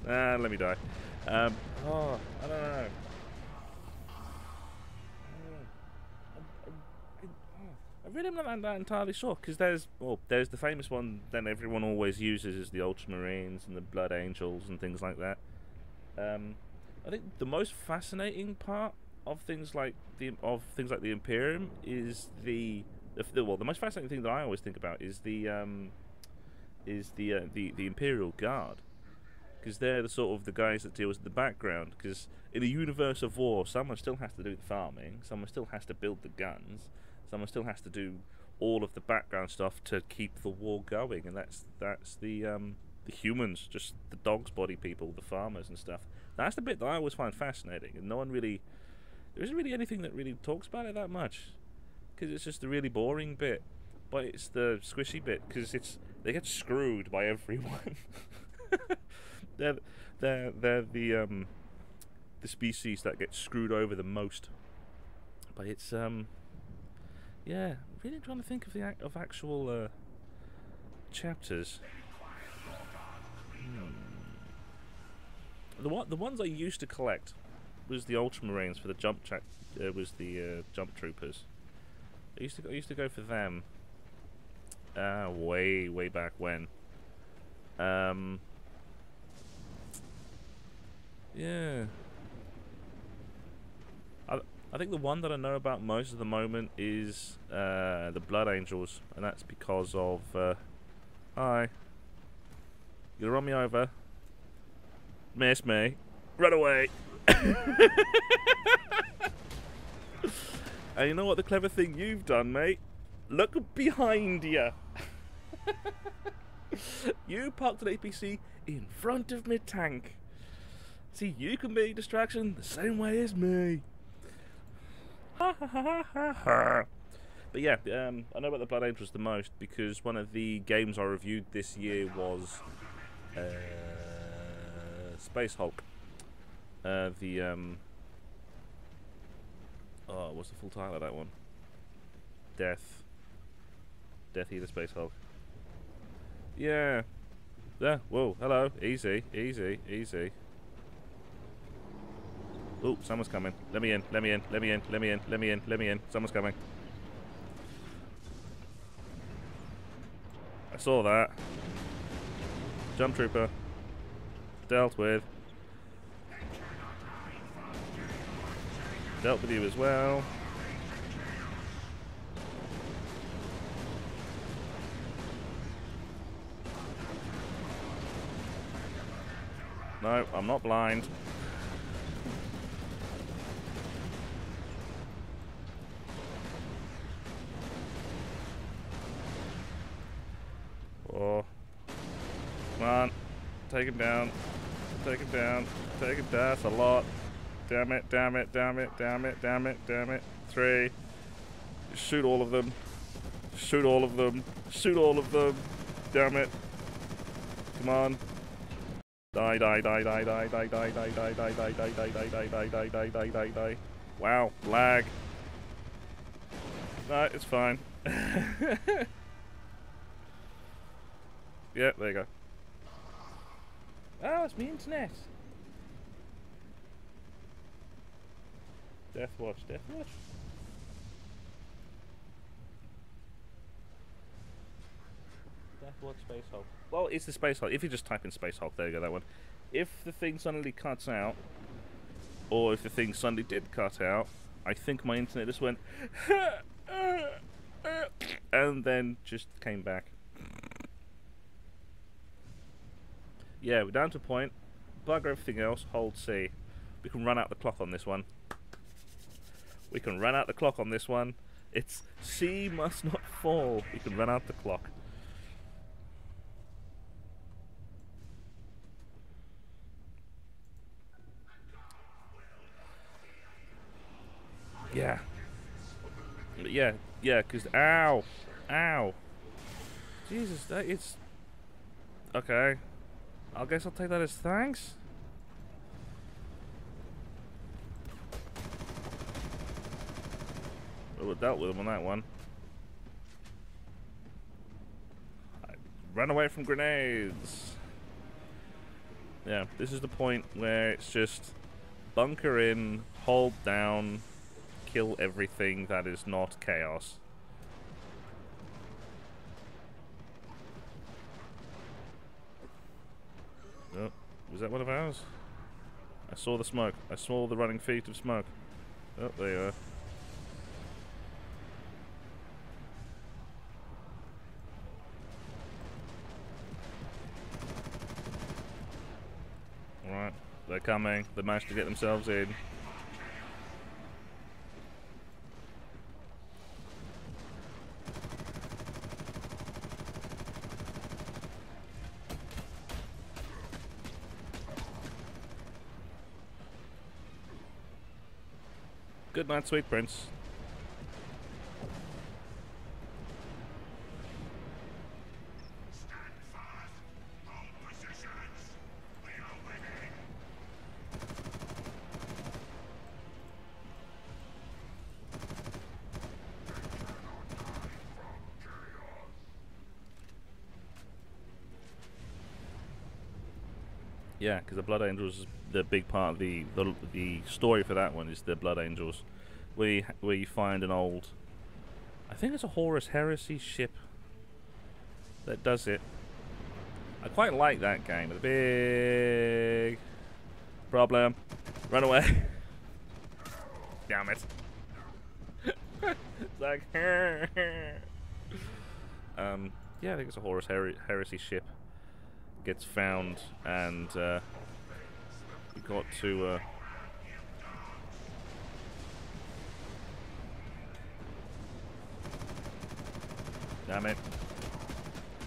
Let me die. Oh, I don't know. I really am not entirely sure, because there's the famous one that everyone always uses is the Ultramarines and the Blood Angels and things like that. I think the most fascinating part of things like the Imperium is the most fascinating thing that I always think about is the Imperial Guard, because they're the sort of the guys that deal with the background. Because in a universe of war, someone still has to do the farming, someone still has to build the guns, someone still has to do all of the background stuff to keep the war going, and that's the humans, just the dog's body people, the farmers and stuff. That's the bit that I always find fascinating, and there isn't really anything that really talks about it that much, because it's just the really boring bit, but it's the squishy bit, because they get screwed by everyone. they're the species that get screwed over the most. But it's yeah, really trying to think of actual chapters. The ones I used to collect was the Ultramarines for the jump jump troopers. I used to go for them. Way back when. Yeah. I think the one that I know about most at the moment is the Blood Angels, and that's because of hi. You gonna run me over? Miss me. Run away. And you know what the clever thing you've done, mate? Look behind you. You parked an APC in front of me tank. See, you can be a distraction the same way as me. But yeah, I know about the Blood Angels the most because one of the games I reviewed this year was Space Hulk. What's the full title of that one? Death Eater Space Hulk. Yeah. Yeah, whoa, hello. Easy. Oh, someone's coming. Let me in. Someone's coming. I saw that. Jump trooper. Dealt with. Dealt with you as well. No, I'm not blind. Oh. Come on. Take him down. Take him down. Take him down. That's a lot. Damn it. 3. Shoot all of them. Shoot all of them. Damn it. Come on. Die. Wow, lag. No, it's fine. Yeah, there you go. Oh, it's my internet. Death Watch. Space Hulk. Well, it's the Space Hulk. If you just type in Space Hulk, there you go, that one. If the thing suddenly cuts out, or if the thing suddenly did cut out, I think my internet just went and then just came back. Yeah, we're down to a point. Bugger everything else, hold C. We can run out the clock on this one. It's C must not fall. We can run out the clock. Yeah. Yeah, because ow. Jesus, that is... Okay. I guess I'll take that as thanks. Well, we dealt with him on that one. Run away from grenades. Yeah, this is the point where it's just bunker in, hold down, kill everything that is not chaos. Oh, was that one of ours? I saw the smoke. I saw the running feet of smoke. Oh, there you are. Alright, they're coming. They managed to get themselves in. Good night, sweet prince. Yeah, because the Blood Angels is the big part of the story for that one is the Blood Angels, where you find an old, I think it's a Horus Heresy ship that does it. I quite like that game. The big problem. Run away. Damn it. It's like yeah, I think it's a Horus Heresy ship gets found, and we got to damn it,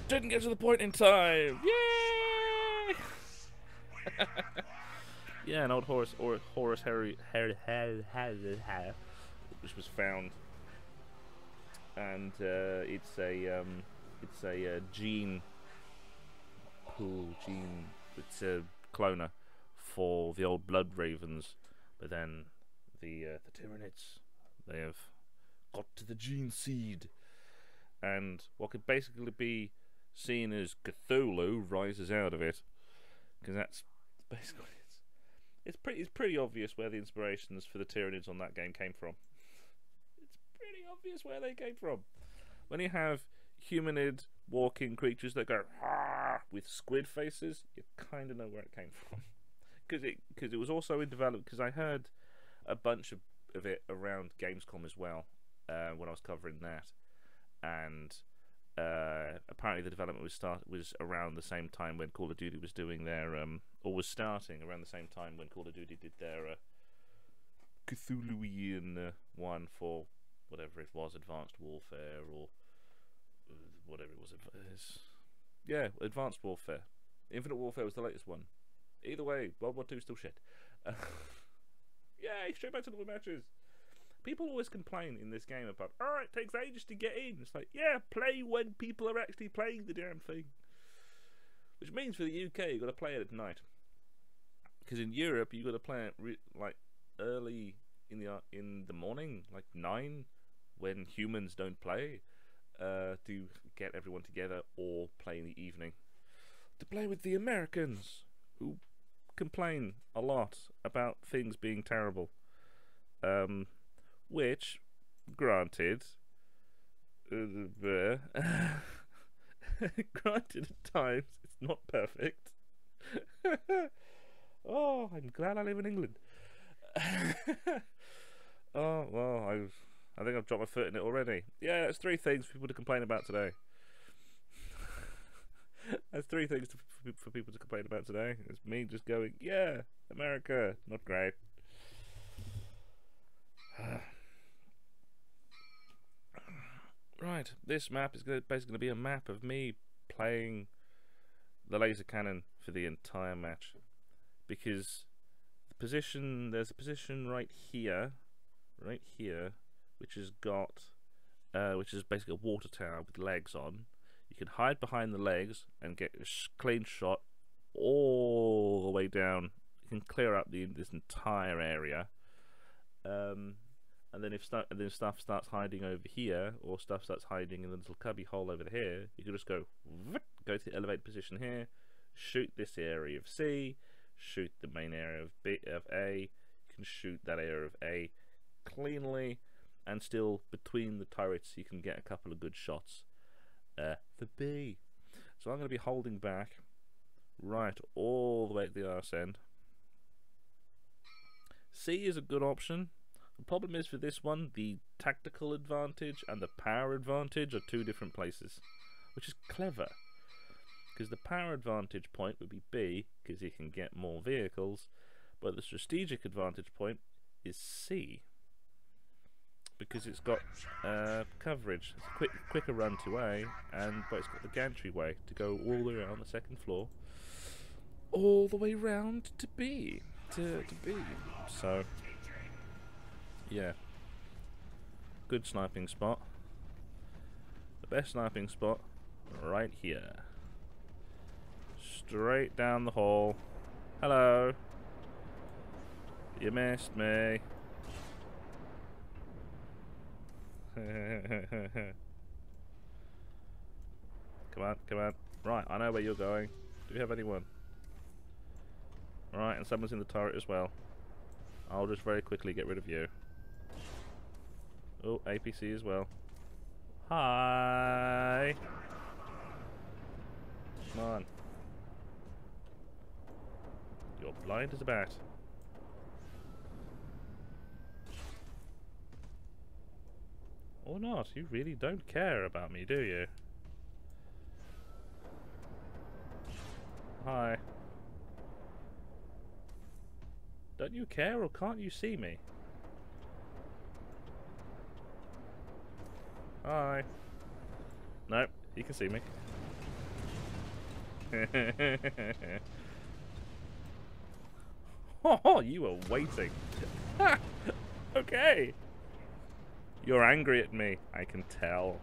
didn't get to the point in time. Yay! Yeah, an old Horus which was found, and it's a gene pool, it's a cloner for the old Blood Ravens, but then the Tyranids, they have got to the gene seed, and what could basically be seen as Cthulhu rises out of it, because that's basically it's pretty obvious where the inspirations for the Tyranids on that game came from. It's pretty obvious where they came from. When you have humanid walking creatures that go with squid faces, you kind of know where it came from, because it was also in development. Because I heard a bunch of it around Gamescom as well when I was covering that, and apparently the development was around the same time when Call of Duty was doing their or was starting around the same time when Call of Duty did their Cthulhuian one for whatever it was, Advanced Warfare or whatever it was. Yeah, Advanced Warfare. Infinite Warfare was the latest one. Either way, World War II still shit. Yeah, straight back to the matches. People always complain in this game about, oh, it takes ages to get in. It's like, yeah, play when people are actually playing the damn thing. Which means for the UK, you've got to play it at night. Because in Europe, you've got to play it like early in the morning, like 9, when humans don't play, to get everyone together, or play in the evening. To play with the Americans, who complain a lot about things being terrible. Which, granted, granted at times it's not perfect. Oh, I'm glad I live in England. Oh well, I think I've dropped my foot in it already. Yeah, that's 3 things for people to complain about today. That's 3 things for people to complain about today. It's me just going, yeah, America, not great. Right, this map is basically going to be a map of me playing the laser cannon for the entire match, because there's a position right here, which has got, which is basically a water tower with legs on. You can hide behind the legs and get a clean shot all the way down. You can clear up this entire area. And then if stuff starts hiding over here, or stuff starts hiding in the little cubby hole over here, you can just go to the elevate position here, shoot this area of C, shoot the main area of A. You can shoot that area of A cleanly, and still between the turrets you can get a couple of good shots for B. So I'm going to be holding back right all the way at the arse end. C is a good option. The problem is for this one, the tactical advantage and the power advantage are 2 different places, which is clever, because the power advantage point would be B, because you can get more vehicles, but the strategic advantage point is C, because it's got coverage. It's a quicker run to A, but it's got the gantry way to go all the way around the 2nd floor, all the way round to B, to B. So yeah, good sniping spot. The best sniping spot right here. Straight down the hall. Hello. You missed me. Come on, come on. Right, I know where you're going. Do we have anyone? Right, and someone's in the turret as well. I'll just very quickly get rid of you. Oh, APC as well. Hi! Come on. You're blind as a bat. Or not, you really don't care about me, do you? Hi. Don't you care, or can't you see me? Hi. Nope, you can see me. Oh, you were waiting. Okay. You're angry at me, I can tell.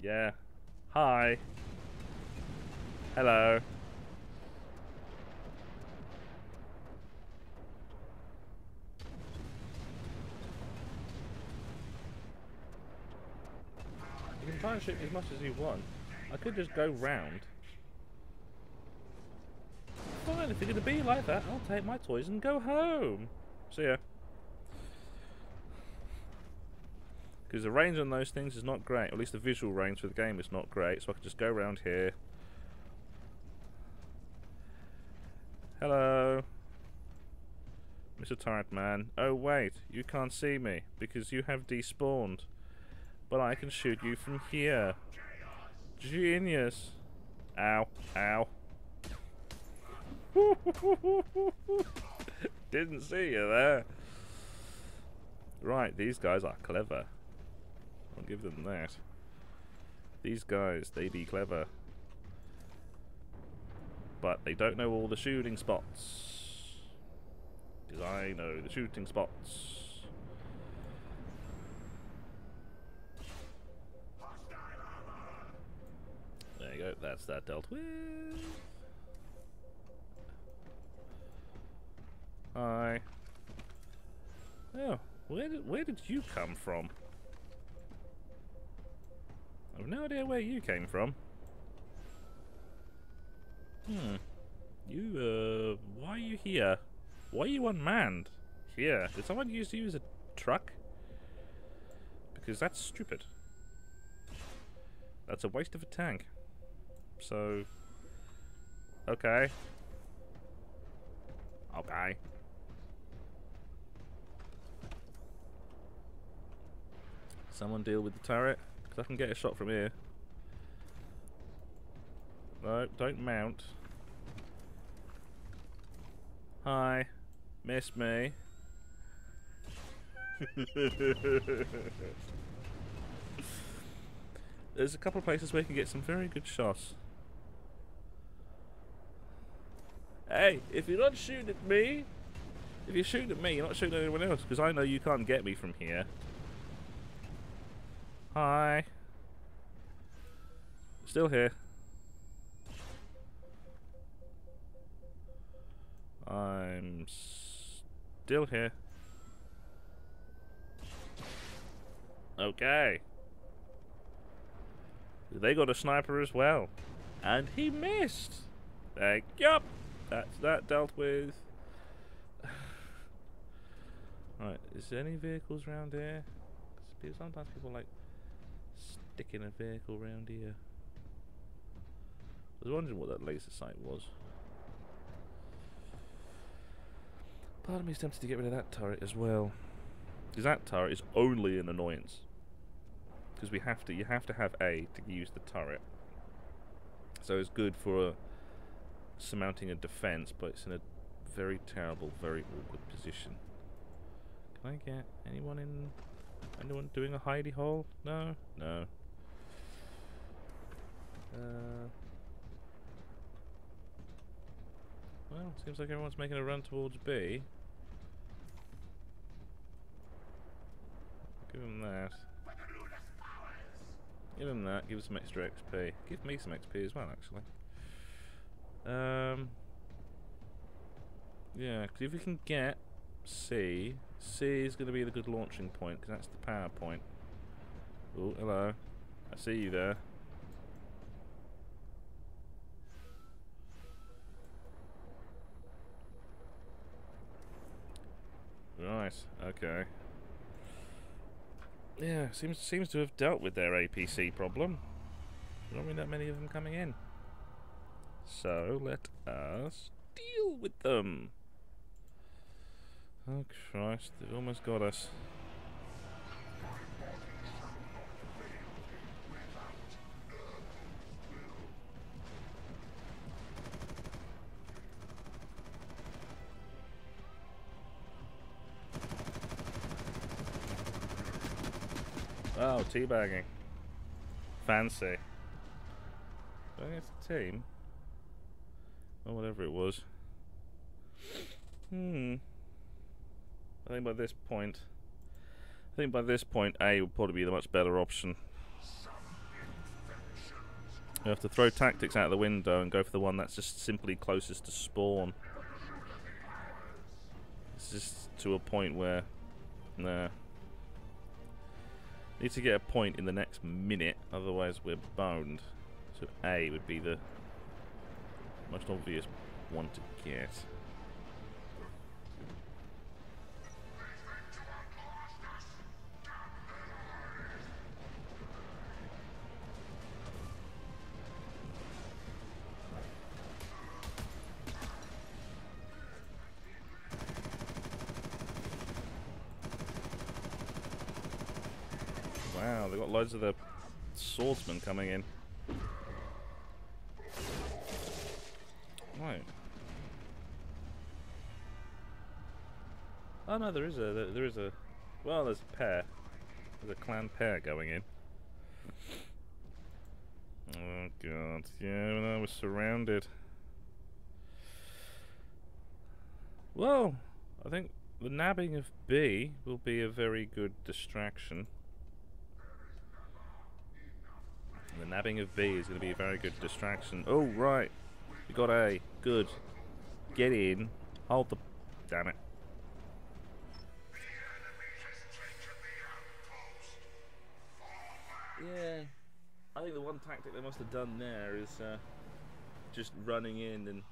Yeah. Hi. Hello. You can try and shoot me as much as you want. I could just go round. Fine, if you're gonna be like that, I'll take my toys and go home. See ya. Because the range on those things is not great, or at least the visual range for the game is not great, so I can just go around here. Hello. Mr. Turret Man. Oh wait, you can't see me, because you have despawned. But I can shoot you from here. Genius. Ow. Ow. Didn't see you there. Right, these guys are clever. I'll give them that. These guys, they be clever. But they don't know all the shooting spots. Because I know the shooting spots. There you go, that's that dealt with. Hi. Oh, where did you come from? I have no idea where you came from. You, why are you here? Why are you unmanned? Here, did someone use you as a truck? Because that's stupid. That's a waste of a tank. So... Okay. Okay. Someone deal with the turret, because I can get a shot from here. No, don't mount. Hi. Missed me. There's a couple of places where you can get some very good shots. Hey, if you're not shooting at me, if you're shooting at me, you're not shooting at anyone else, because I know you can't get me from here. Hi. Still here. I'm still here. Okay. They got a sniper as well. And he missed. Thank you. That's that dealt with. Right, is there any vehicles around here? Because sometimes people like sticking a vehicle around here. I was wondering what that laser sight was. Part of me is tempted to get rid of that turret as well. Because that turret is only an annoyance. Because you have to have A to use the turret. So it's good for surmounting a defense, but it's in a very terrible, very awkward position. Can I get anyone doing a hidey hole? No? No. Well, seems like everyone's making a run towards B. Give him that. Give him that, give us some extra XP. Give me some XP as well, actually. Yeah, because if we can get C is going to be the good launching point, because that's the power point. Oh, hello. I see you there. Right. Okay. Yeah, seems to have dealt with their APC problem. There aren't really that many of them coming in. So let us deal with them. Oh Christ, they've almost got us. Oh, teabagging. Fancy. I think it's a team. Or whatever it was. I think by this point... A would probably be the much better option. You have to throw tactics out the window and go for the one that's just simply closest to spawn. It's just to a point where... Nah. Need to get a point in the next minute, otherwise we're boned. So A would be the most obvious one to get. Wow, they've got loads of the swordsmen coming in. Right. Oh no, there is a well, there's a pair. There's a clan pair going in. Oh god, yeah, no, we're surrounded. Well, I think the nabbing of B will be a very good distraction. The nabbing of B is going to be a very good distraction. Oh, right. We got A. Good. Get in. Hold the... Damn it. Yeah. I think the one tactic they must have done there is just running in and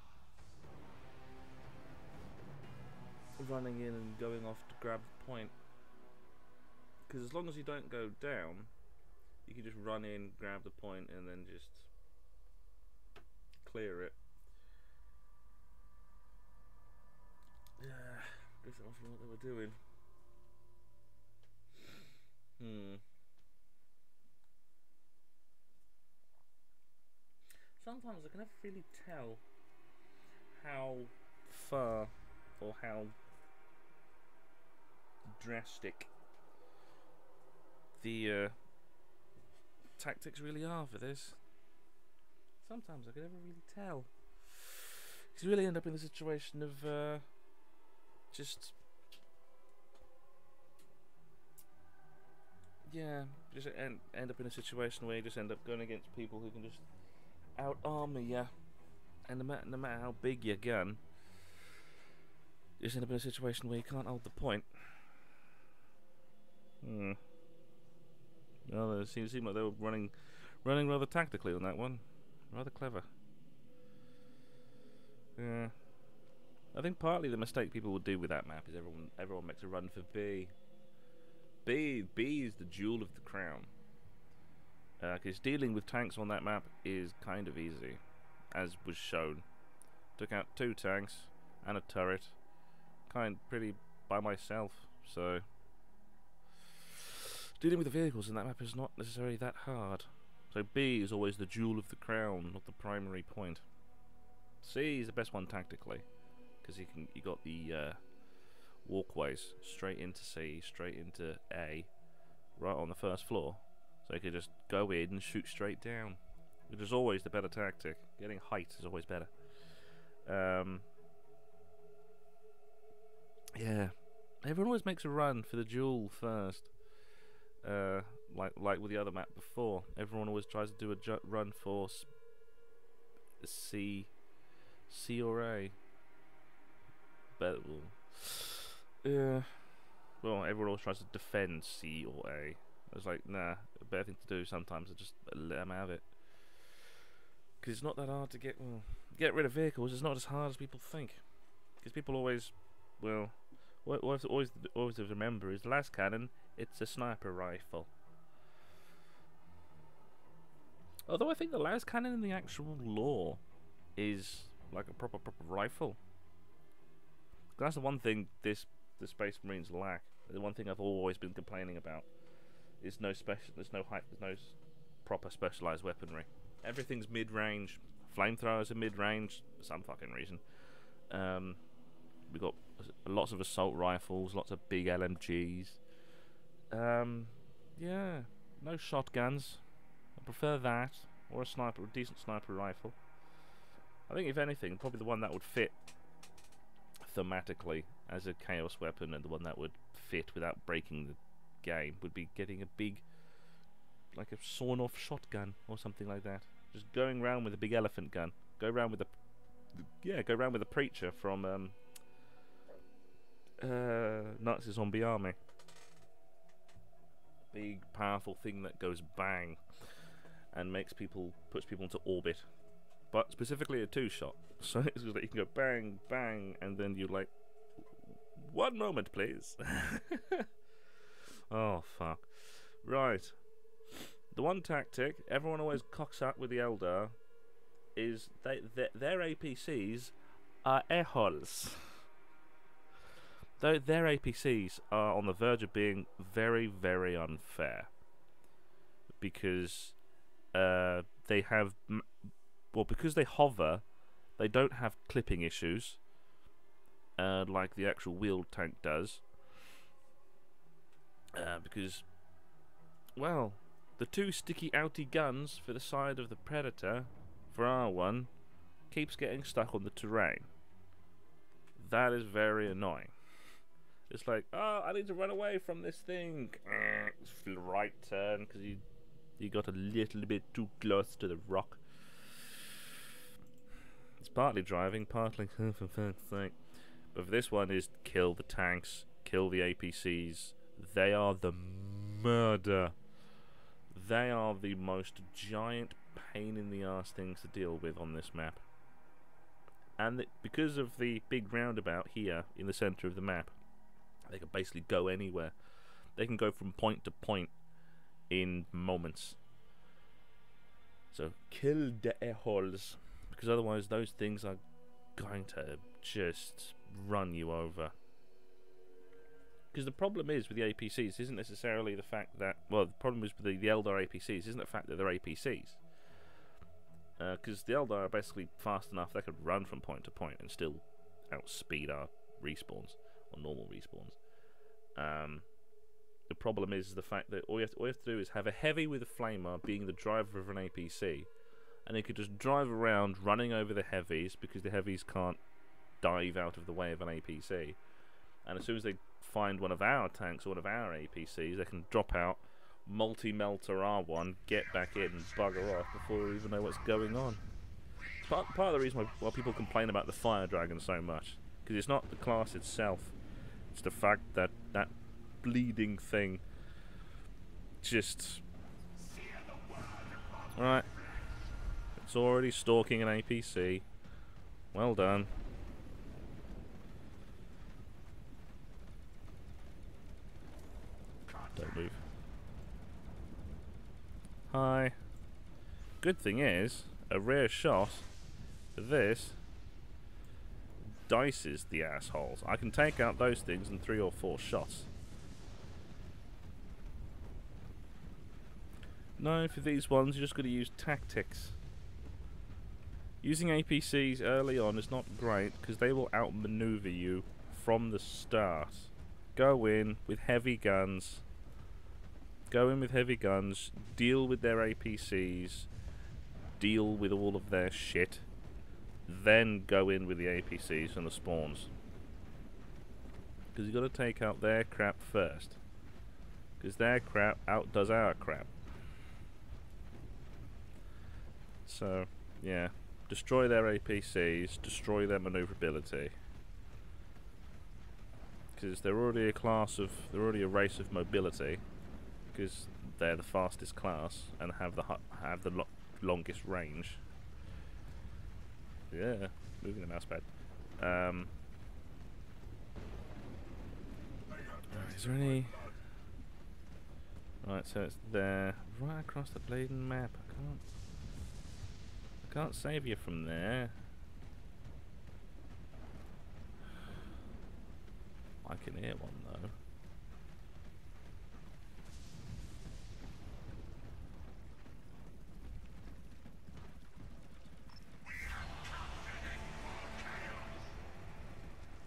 going off to grab the point. Because as long as you don't go down, you can just run in, grab the point, and then just clear it. Yeah, I guess that must be what they were doing. Sometimes I can never really tell how far or how drastic the tactics really are for this. Sometimes I can never really tell. Because you really end up in the situation of just end up in a situation where you just end up going against people who can just out armor you, and no matter how big your gun, you just end up in a situation where you can't hold the point. Well, it seemed like they were running rather tactically on that one. Rather clever. Yeah. I think partly the mistake people will do with that map is everyone makes a run for B. B is the jewel of the crown. Because dealing with tanks on that map is kind of easy, as was shown. Took out 2 tanks and a turret, pretty by myself. So dealing with the vehicles in that map is not necessarily that hard. So B is always the jewel of the crown, not the primary point. C is the best one tactically, because you got the walkways straight into C, straight into A, right on the first floor. So you could just go in and shoot straight down, which is always the better tactic. Getting height is always better. Yeah, everyone always makes a run for the jewel first. Like with the other map before, everyone always tries to do a run for C or A. But yeah, well, everyone always tries to defend C or A. I was like, nah, a better thing to do sometimes is just let them have it. Because it's not that hard to get rid of vehicles. It's not as hard as people think. Because people always always have to remember is the last cannon. It's a sniper rifle. Although I think the las cannon in the actual lore is like a proper rifle. That's the one thing the Space Marines lack. The one thing I've always been complaining about is there's no proper specialized weaponry. Everything's mid-range. Flamethrowers are mid-range for some fucking reason. We've got lots of assault rifles, lots of big LMGs. Yeah, no shotguns. I prefer that, or a decent sniper rifle. I think if anything, probably the one that would fit thematically as a chaos weapon, and the one that would fit without breaking the game, would be getting a big, like a sawn-off shotgun or something like that. Just going around with a big elephant gun. Go around with the preacher from Nazi Zombie Army. Big, powerful thing that goes bang and puts people into orbit, but specifically a 2-shot. So it's just like you can go bang, bang, and then you like, 1 moment, please. Oh fuck! Right. The one tactic everyone always cocks up with the Eldar is their APCs are a-holes. Their APCs are on the verge of being very, very unfair, because they have, because they hover, they don't have clipping issues like the actual wheeled tank does. Because, well, the 2 sticky outy guns for the side of the Predator for R1 keeps getting stuck on the terrain. That is very annoying. It's like, oh, I need to run away from this thing. Right turn, because you got a little bit too close to the rock. It's partly driving, partly for fuck's sake. But for this one is kill the tanks, kill the APCs. They are the murder. They are the most giant pain in the ass things to deal with on this map. And because of the big roundabout here in the center of the map, they can basically go anywhere. They can go from point to point in moments. So kill the a-holes, because otherwise those things are going to just run you over. Because the problem is with the APCs isn't necessarily the fact that, well, the problem is with the Eldar APCs isn't the fact that they're APCs. Because the Eldar are basically fast enough they could run from point to point and still outspeed our respawns, or normal respawns. The problem is the fact that all you have to do is have a heavy with a flamer being the driver of an APC, and they could just drive around running over the heavies, because the heavies can't dive out of the way of an APC. And as soon as they find one of our tanks or one of our APCs, they can drop out, multi-melter R1, get back in and bugger off before we even know what's going on. Part of the reason why people complain about the Fire Dragon so much, because it's not the class itself, it's the fact that that bleeding thing just... Right, it's already stalking an APC. Well done. Don't move. Hi. Good thing is, a rare shot for this dices the assholes. I can take out those things in 3 or 4 shots. No, for these ones you're just going to use tactics. Using APCs early on is not great, because they will outmaneuver you from the start. Go in with heavy guns. Go in with heavy guns, deal with their APCs, deal with all of their shit, then go in with the APCs and the spawns. Because you've got to take out their crap first. Because their crap outdoes our crap. So, yeah. Destroy their APCs, destroy their maneuverability. Because they're already a race of mobility. Because they're the fastest class and have the longest range. Yeah, moving the mousepad. Is there any... Right, so it's there. Right across the bleeding map. I can't save you from there. I can hear one though.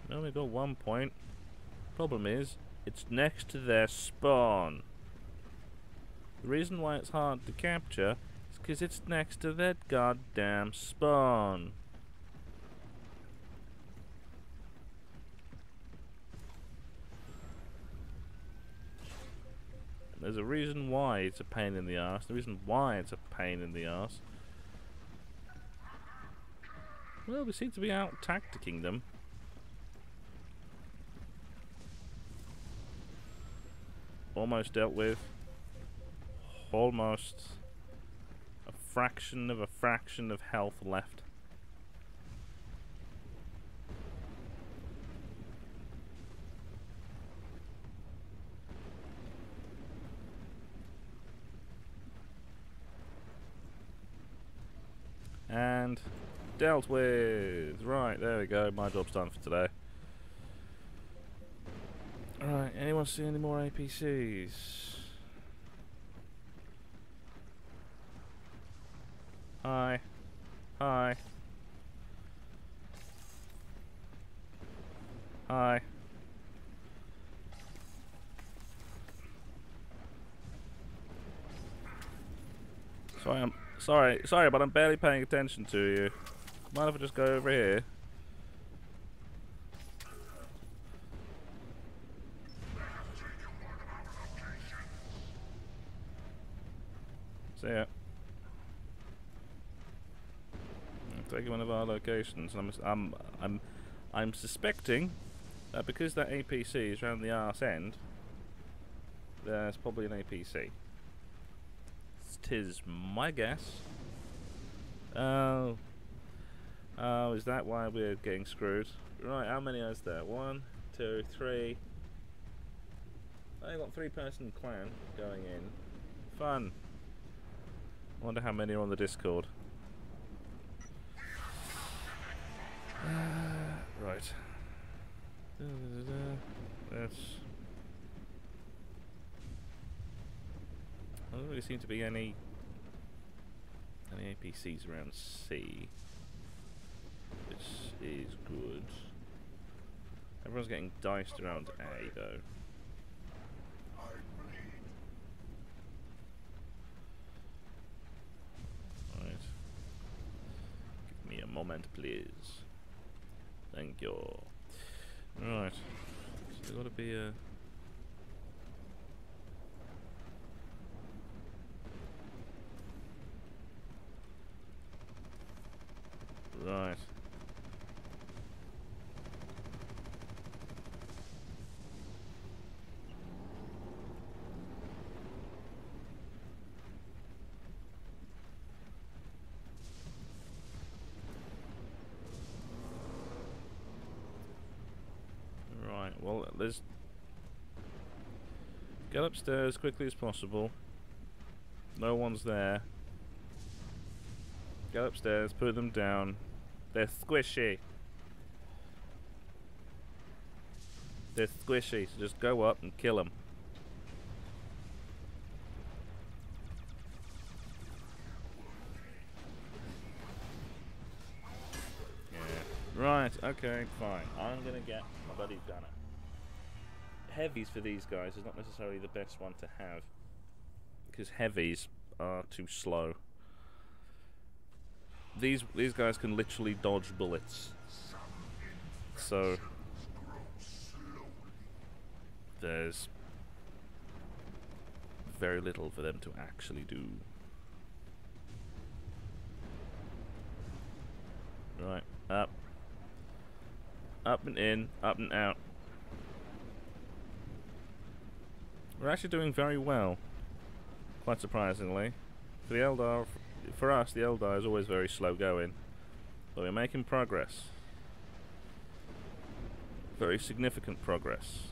We only got 1 point. Problem is, it's next to their spawn. The reason why it's hard to capture is because it's next to that goddamn spawn. There's a reason why it's a pain in the arse. The reason why it's a pain in the arse. Well, we seem to be out tacticking them. Almost dealt with. Almost a fraction of health left. And dealt with. Right, there we go. My job's done for today. Alright, anyone see any more APCs? Hi. Hi. Hi. Sorry, but I'm barely paying attention to you. Mind if I just go over here? See ya. Taking one of our locations. I'm suspecting that because that APC is around the arse end, there's probably an APC. 'Tis my guess. Oh, is that why we're getting screwed? Right, how many is there? 1, 2, 3. I got 3-person clan going in. Fun. I wonder how many are on the Discord. Right. That's. There doesn't really seem to be any APCs around C, which is good. Everyone's getting diced around A though. Right. Give me a moment, please. Thank you. Right. So there's got to be a. Right. Right, well, let's get upstairs as quickly as possible. No one's there. Get upstairs, put them down. They're squishy. They're squishy, so just go up and kill them. Yeah. Right, okay, fine. I'm gonna get my buddy gunner. Heavies for these guys is not necessarily the best one to have, because heavies are too slow. These guys can literally dodge bullets, so there's very little for them to actually do. Right, up and in, up and out. We're actually doing very well, quite surprisingly. For the Eldar, for us, the Eldar is always very slow going, but we're making progress. Very significant progress.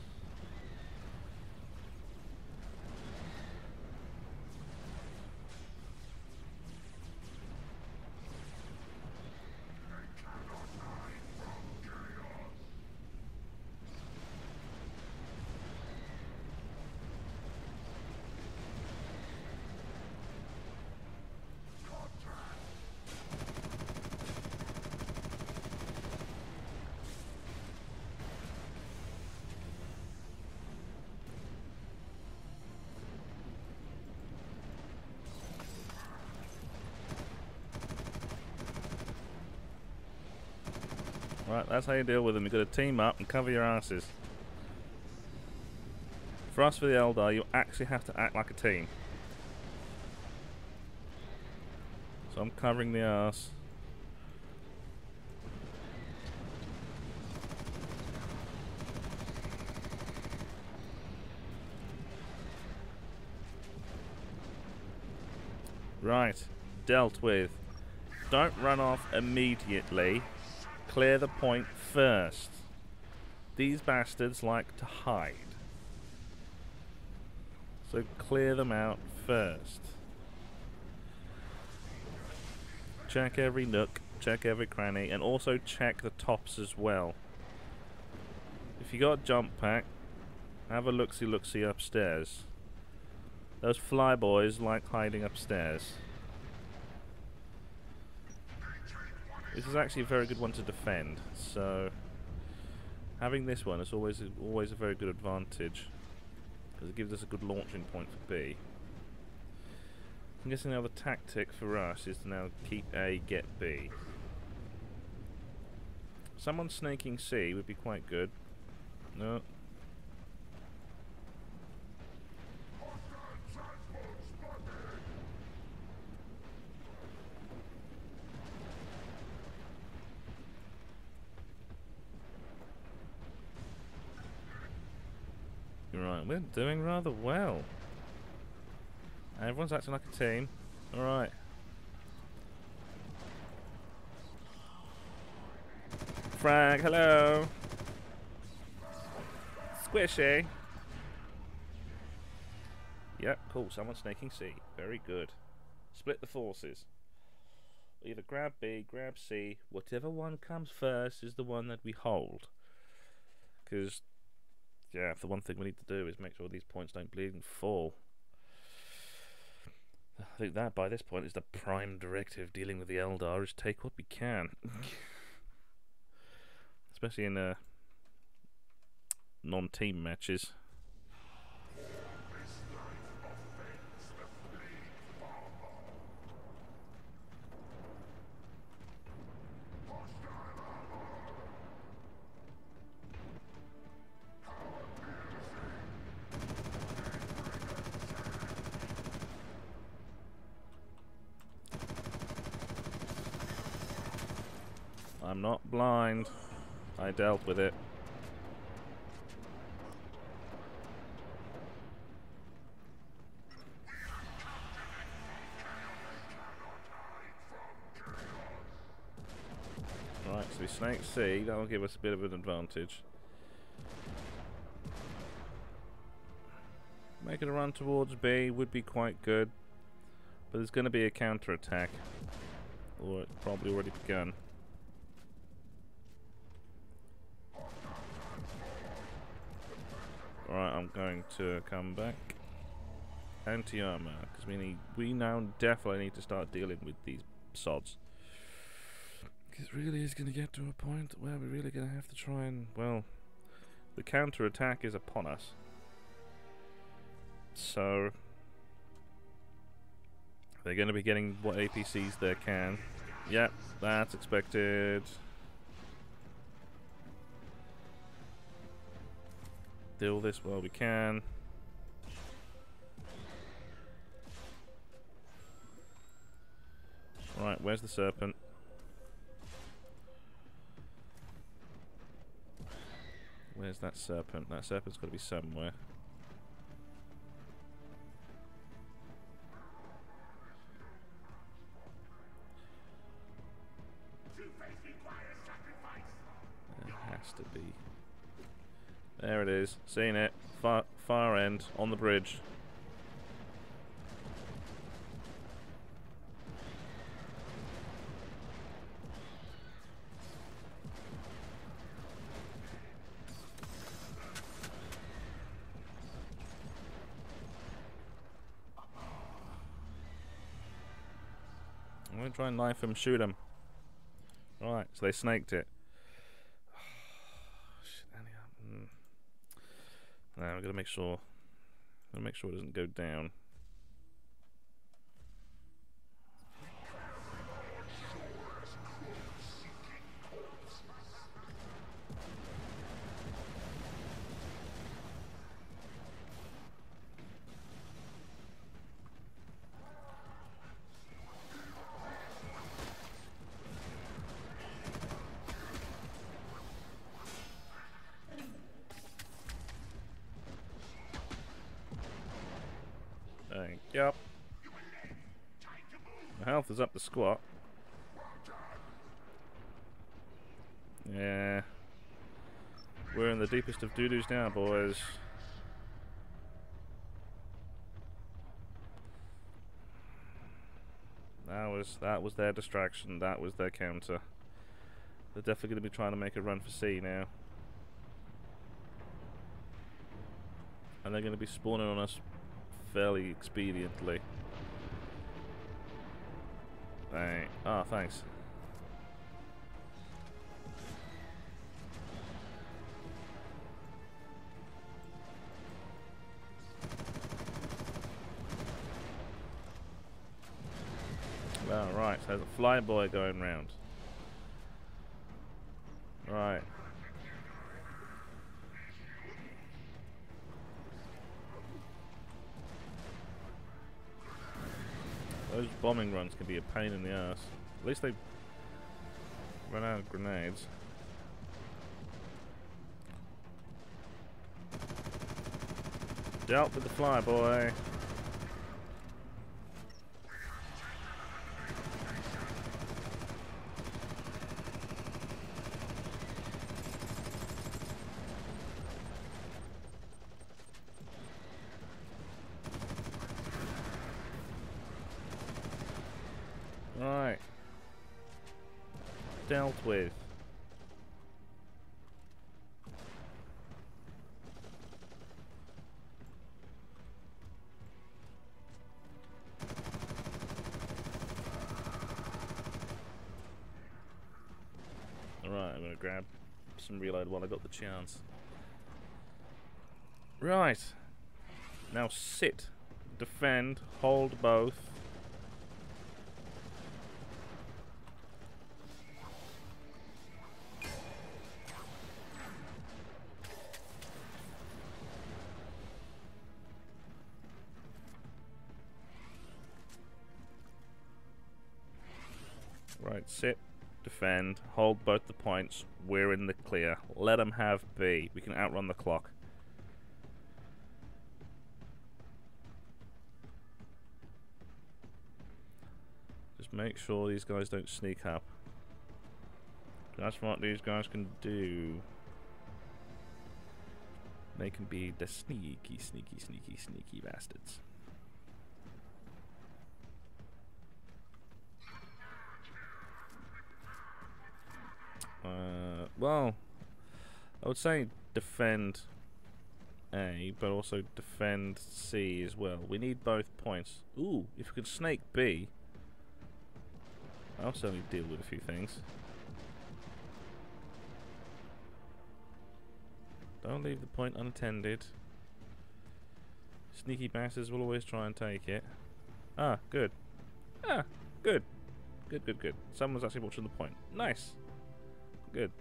Right, that's how you deal with them. You've got to team up and cover your asses. For us, for the Eldar, you actually have to act like a team. So I'm covering the arse. Right, dealt with. Don't run off immediately. Clear the point first. These bastards like to hide. So clear them out first. Check every nook, check every cranny, and also check the tops as well. If you got a jump pack, have a look-see upstairs. Those flyboys like hiding upstairs. This is actually a very good one to defend, so having this one is always a very good advantage because it gives us a good launching point for B. I'm guessing now the tactic for us is to now keep A, get B. Someone snaking C would be quite good. No. Right, we're doing rather well. Everyone's acting like a team. Alright. Frag, hello! Squishy! Yep, cool. Someone's snaking C. Very good. Split the forces. Either grab B, grab C. Whatever one comes first is the one that we hold. Because, yeah, the one thing we need to do is make sure these points don't bleed and fall. I think that, by this point, is the prime directive dealing with the Eldar, is take what we can. Especially in non-team matches. I'm not blind. I dealt with it. Right, so we snake C. That'll give us a bit of an advantage. Making a run towards B would be quite good. But there's going to be a counter-attack. Or it's probably already begun. Alright, I'm going to come back. Anti-armor, because we now definitely need to start dealing with these sods. Because it really is going to get to a point where we're really going to have to try and, well, the counter-attack is upon us. So they're going to be getting what APCs they can. Yep, that's expected. Deal this while we can. Right, where's the serpent? Where's that serpent? That serpent's got to be somewhere. There has to be. There it is. Seen it. Far end on the bridge. I'm going to try and knife him, shoot him. Right, so they snaked it. Now we've got to make sure. It doesn't go down. Yep. My health is up the squat. Yeah. We're in the deepest of doo-doos now, boys. That was their distraction. That was their counter. They're definitely going to be trying to make a run for C now. And they're going to be spawning on us fairly expediently. Right. Ah, thanks. Well, right, so there's a flyboy going round. Right. Those bombing runs can be a pain in the ass. At least they run out of grenades. Dealt with the flyboy. Right. Dealt with. Alright, I'm gonna grab some reload while I got the chance. Right. Now sit, defend, hold both. Right, sit, defend, hold both the points. We're in the clear. Let them have B. We can outrun the clock. Just make sure these guys don't sneak up. That's what these guys can do. They can be the sneaky, sneaky, sneaky, sneaky bastards. Well, I would say defend A, but also defend C as well. We need both points. Ooh, if we could snake B, I'll certainly deal with a few things. Don't leave the point unattended. Sneaky bastards will always try and take it. Ah, good. Ah, good. Good, good, good. Someone's actually watching the point. Nice. Good.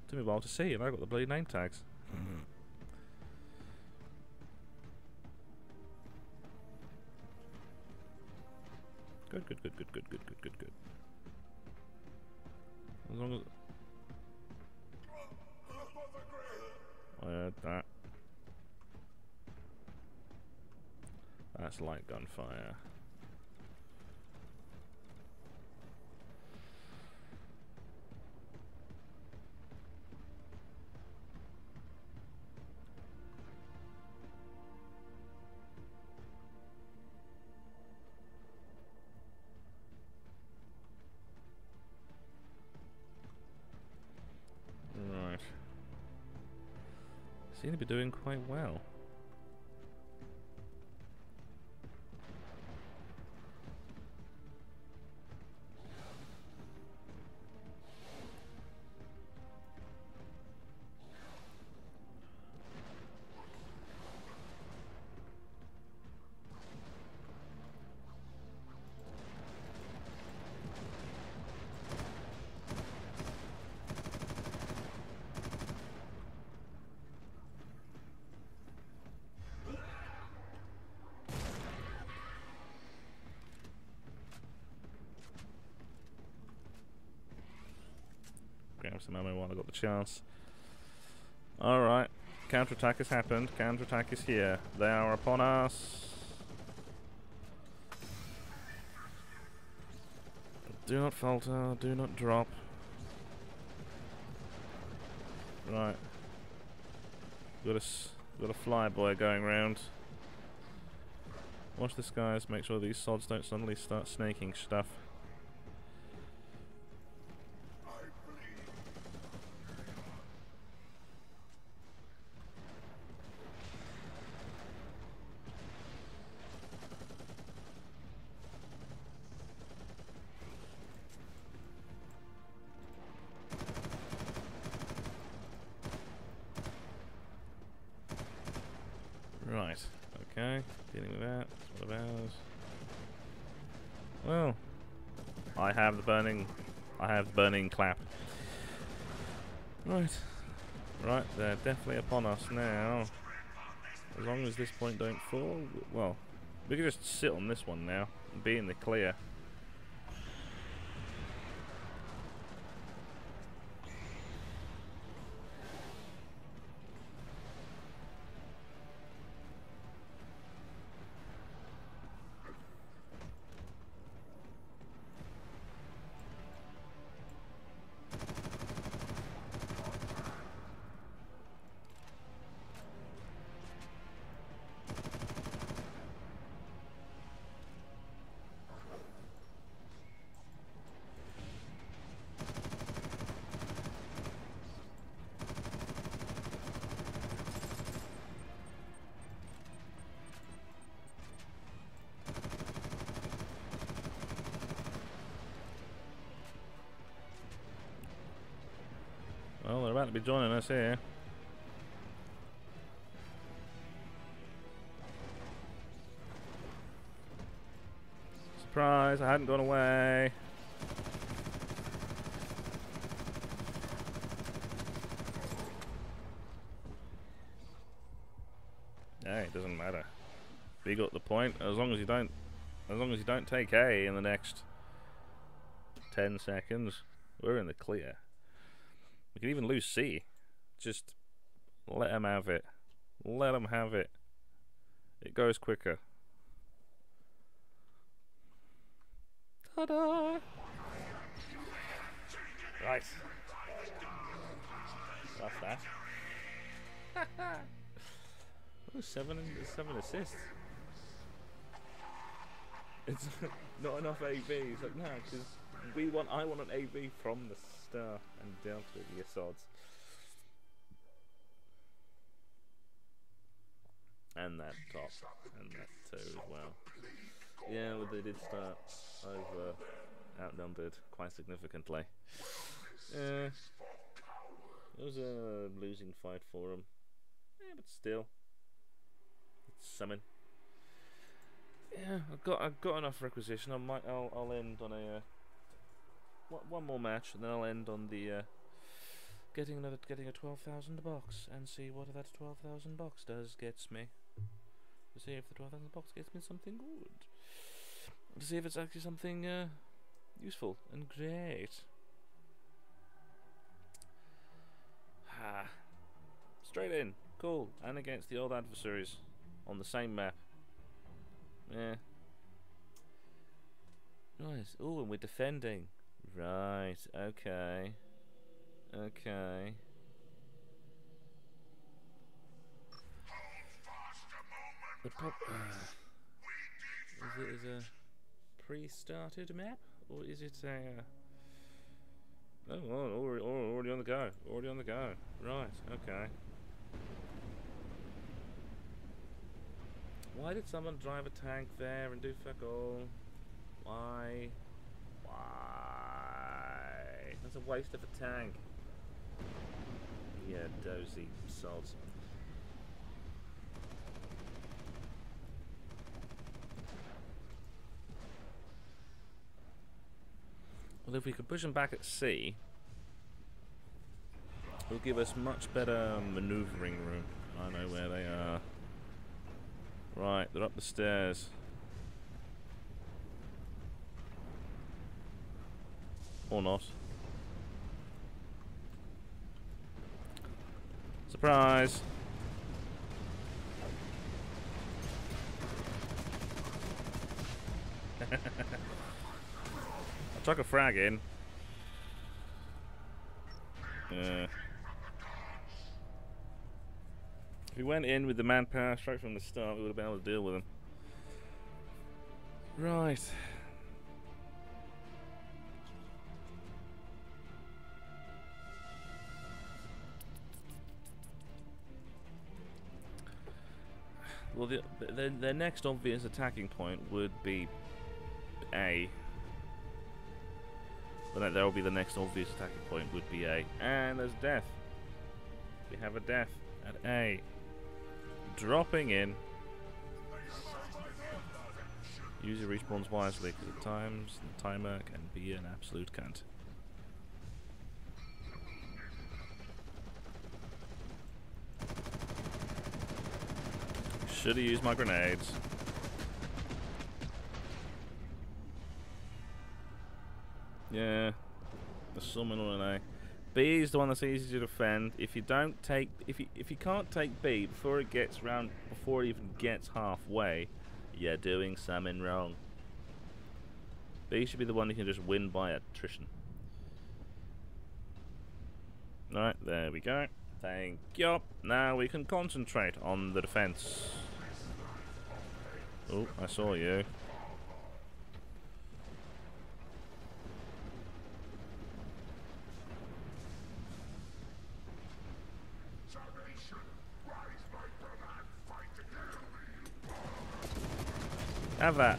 Took me a while to see, and I got the bloody name tags. Good, good, good, good, good, good, good, good, good. As long as I heard that. That's light gunfire. Right. Seem to be doing quite well. Grab some ammo while I got the chance. Alright. Counterattack has happened. Counterattack is here. They are upon us. Do not falter, do not drop. Right. Got a flyboy going round. Watch this, guys. Make sure these sods don't suddenly start snaking stuff. Right, okay, dealing with that. That's one of ours. Well, I have the burning clap. Right, they're definitely upon us now. As long as this point don't fall, well, we can just sit on this one now and be in the clear. Well, they're about to be joining us here. Surprise, I hadn't gone away. Hey, it doesn't matter. We got the point. As long as you don't take A in the next 10 seconds, we're in the clear. We can even lose C. Just let them have it. Let them have it. It goes quicker. Ta-da! Right. That's that. Oh, seven assists. It's not enough AV. It's like, no, because I want an AV from the start and dealt with the assaults. And that top, and that too as well. Yeah, well, they did start over outnumbered quite significantly. It was a losing fight for them. Yeah, but still, it's something. Yeah, I've got enough requisition. I'll end on a one more match, and then I'll end on the getting a 12,000 box and see what that 12,000 box gets me. To see if the 12,000 box gets me something good. To see if it's actually something useful and great. Straight in, cool, and against the old adversaries on the same map. Yeah. Nice. Oh, and we're defending. Right. Okay. Okay. The is it a pre-started map, or is it a? Oh, well, already on the go. Already on the go. Right. Okay. Why did someone drive a tank there and do fuck all? Why? Why? That's a waste of a tank. Yeah, dozy sods. Well, if we could push them back at sea, it'll give us much better manoeuvring room. I know where they are. Right, they're up the stairs. Or not. Surprise! I Chuck a frag in. If we went in with the manpower straight from the start, we would have been able to deal with them. Right. Well, the next obvious attacking point would be A. But there will be the next obvious attacking point would be A. And there's death. We have a death at A. Dropping in. User respawns wisely because at times the timer can be an absolute cunt. Should have used my grenades. Yeah, the summon on an A. B is the one that's easy to defend. If you don't take, if you can't take B before it gets round, before it even gets halfway, you're doing something wrong. B should be the one you can just win by attrition. Right, there we go. Thank you. Now we can concentrate on the defense. Oh, I saw you. Have that.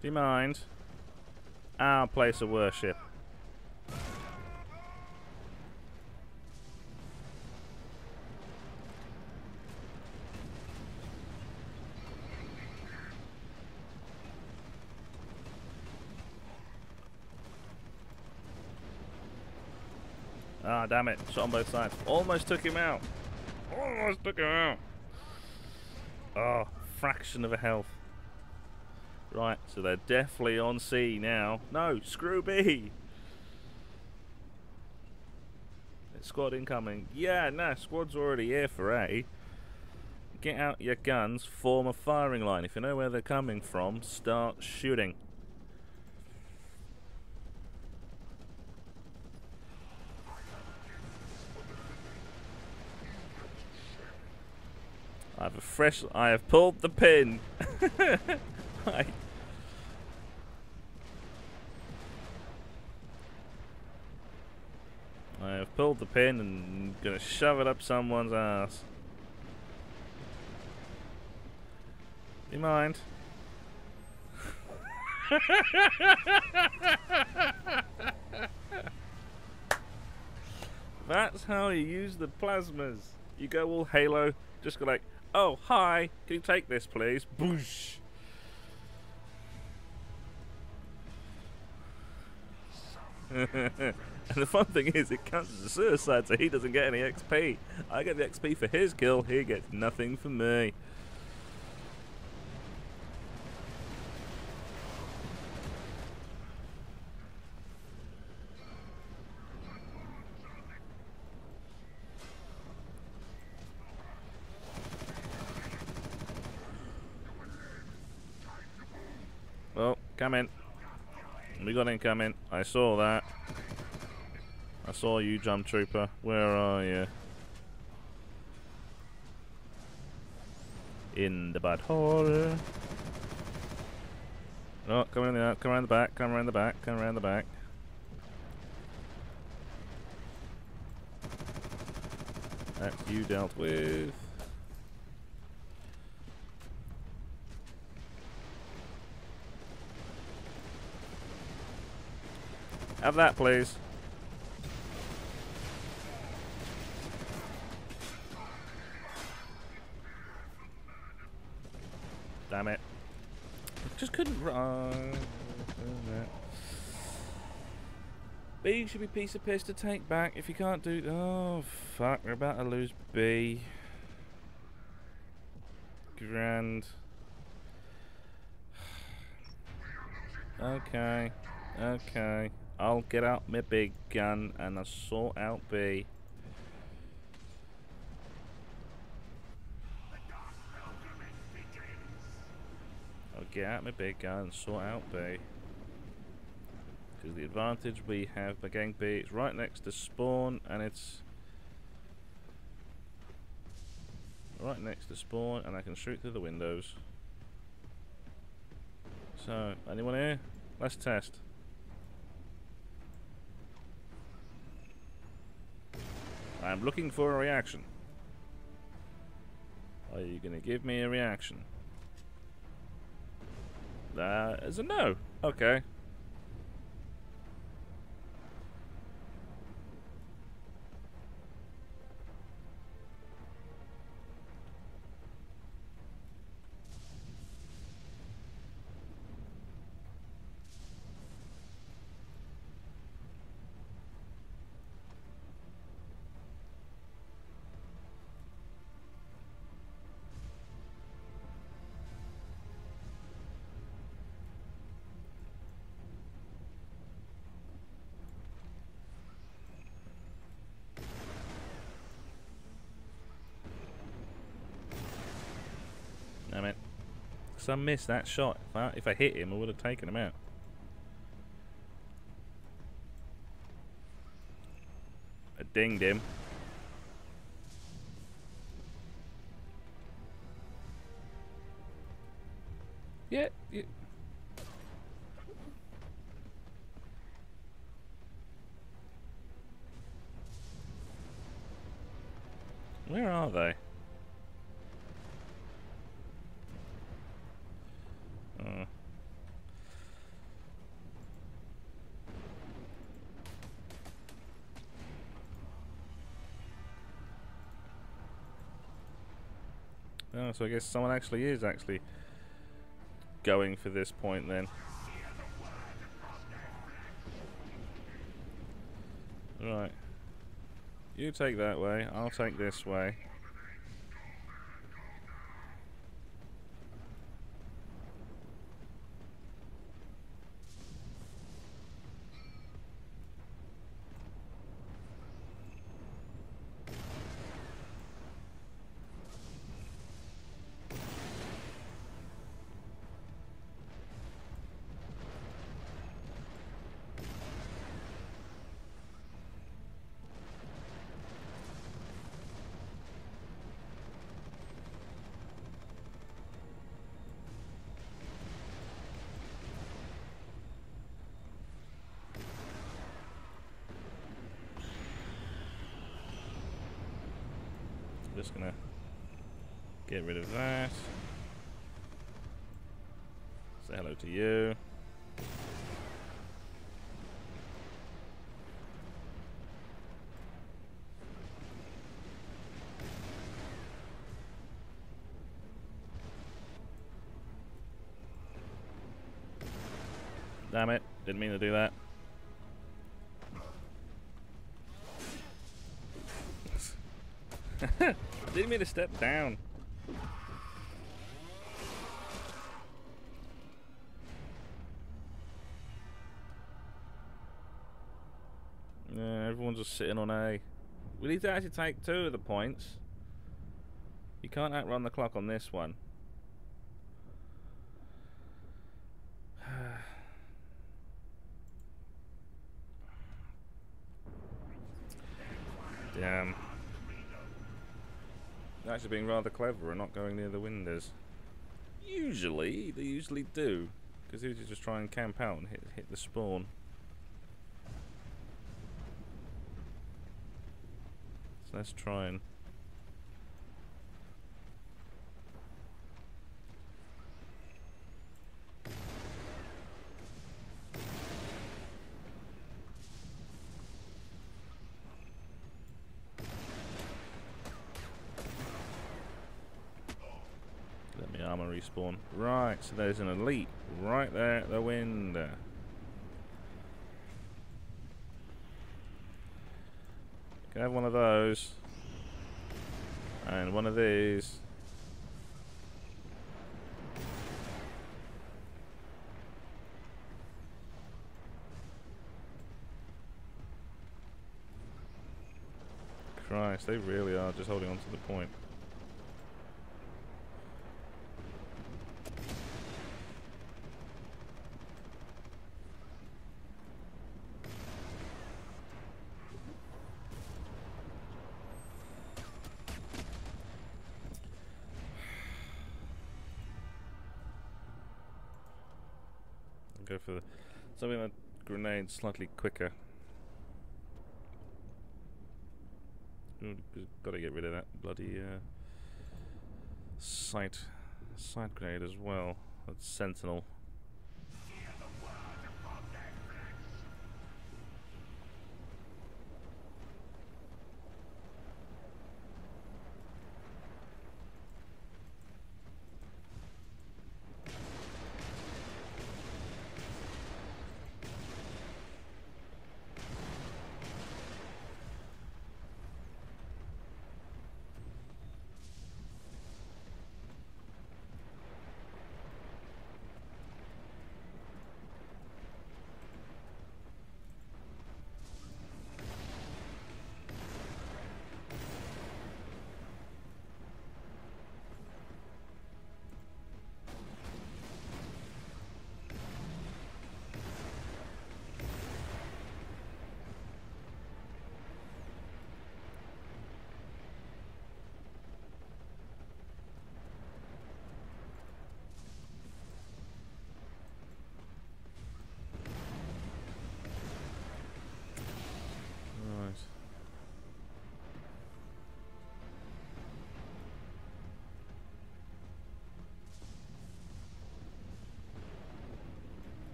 Do you mind? Our place of worship. Ah, damn it. Shot on both sides. Almost took him out. Almost took him out. Oh, fraction of a health. Right, so they're definitely on C now. No, screw B. Squad incoming. Yeah, no, squad's already here for A. Get out your guns, form a firing line. If you know where they're coming from, start shooting. I have pulled the pin. I have pulled the pin and gonna shove it up someone's ass. Do you mind? That's how you use the plasmas. You go all Halo, just go like, oh, hi, can you take this, please? Boosh. And the fun thing is, it counts as a suicide, so he doesn't get any XP. I get the XP for his kill, he gets nothing for me. Well, come in. We got incoming. I saw that. I saw you, jump trooper. Where are you? In the butthole. Oh, come around the back, come around the back, come around the back. That's you dealt with. Have that, please. Damn it. Just couldn't run. B should be piece of piss to take back if you can't do. Oh, fuck. We're about to lose B. Grand. Okay. Okay. I'll get out my big gun and I'll sort out B. get out my big gun and sort out B. Because the advantage we have by getting B, it's right next to spawn, and it's right next to spawn, and I can shoot through the windows. So, anyone here? Let's test. I'm looking for a reaction. Are you gonna give me a reaction? That is a no. Okay. Damn it. Because I missed that shot. If I hit him, I would have taken him out. I dinged him. Yeah. Where are they? Oh, so I guess someone is going for this point then. Right. You take that way, I'll take this way. Just gonna get rid of that. Say hello to you. Damn it, didn't mean to do that. Didn't mean to step down. Yeah, everyone's just sitting on A. We need to actually take 2 of the points. You can't outrun the clock on this one. Damn. They're actually being rather clever and not going near the windows. Usually, they usually do. Because they usually just try and camp out and hit the spawn. So let's try and... armor respawn. Right, so there's an elite right there at the window. Can I have one of those? And one of these. Christ, they really are just holding on to the point. go for something that grenades slightly quicker. Ooh, got to get rid of that bloody sight grenade as well. That's sentinel.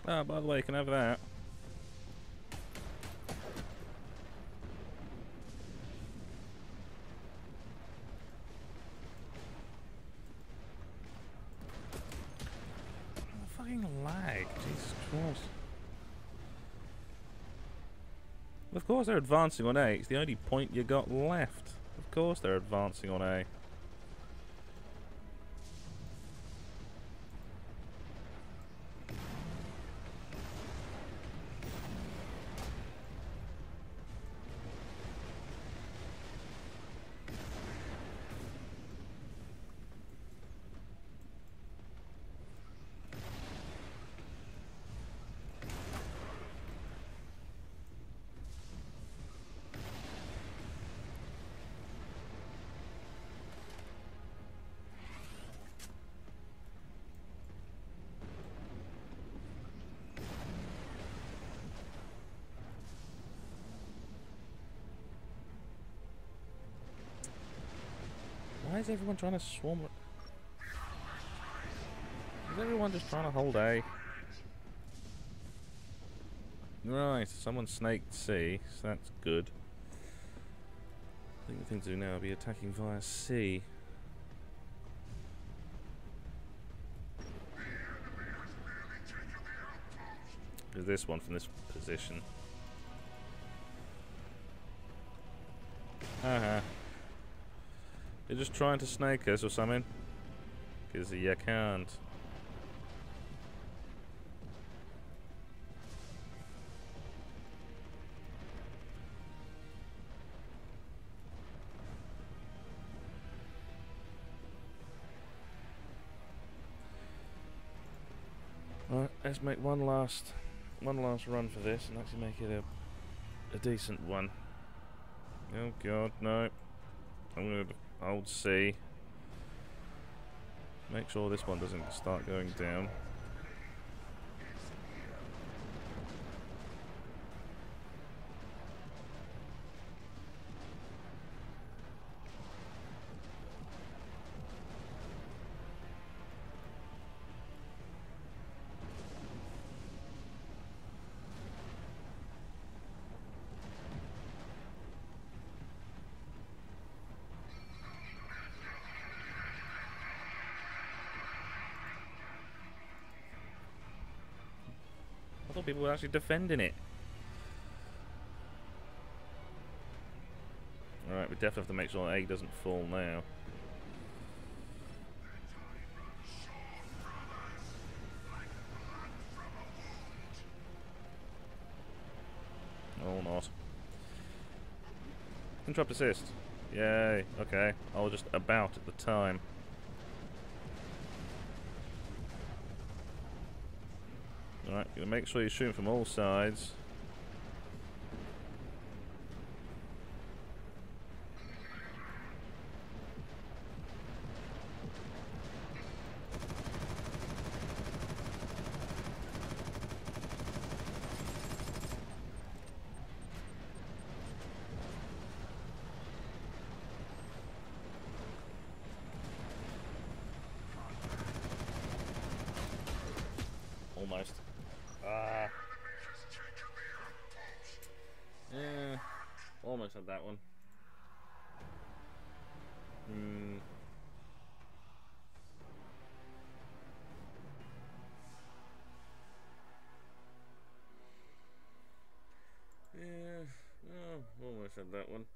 Ah, by the way, you can have that. Oh, fucking lag, Jesus Christ. Of course they're advancing on A. It's the only point you got left. Of course they're advancing on A. Why is everyone trying to swarm? Is everyone just trying to hold A? Right, someone snaked C, so that's good. I think the thing to do now will be attacking via C. There's this one from this position. You're just trying to snake us or something? Because you can't. Alright, let's make one last run for this and actually make it a decent one. Oh god, no. I'm gonna hold C. Make sure this one doesn't start going down. I thought people were actually defending it. Alright, we definitely have to make sure A doesn't fall now. Or not. Interrupt assist. Yay. Okay. I was just about at the time. Alright, gonna make sure you shoot from all sides. Almost. Ah. Yeah. Almost had that one. Yeah. Oh, almost had that one.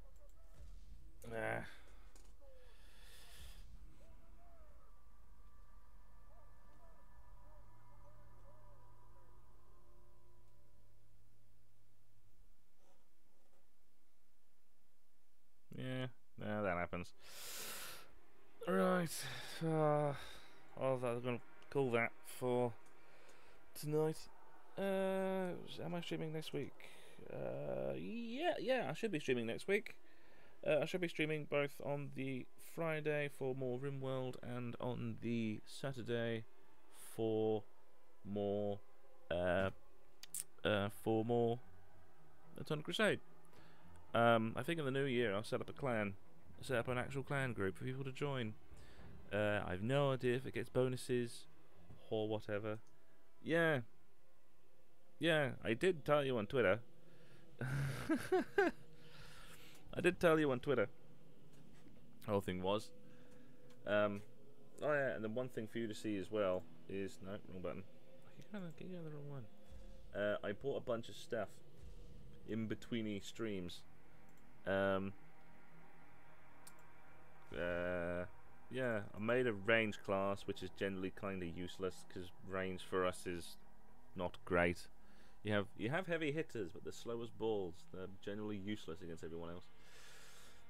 Ah. Yeah, no, that happens. Right, I was going to call that for tonight. Am I streaming next week? Yeah, I should be streaming next week. I should be streaming both on the Friday for more RimWorld and on the Saturday for more Untitled Crusade. I think in the new year I'll set up a clan, set up an actual clan group for people to join. I have no idea if it gets bonuses or whatever. Yeah, I did tell you on Twitter. I did tell you on Twitter. The whole thing was. Oh yeah, and then one thing for you to see as well is no, wrong button. I keep going the wrong one. I bought a bunch of stuff in betweeny streams. Yeah, I made a range class, which is generally kind of useless because range for us is not great. You have heavy hitters, but they're slow as balls. They're generally useless against everyone else.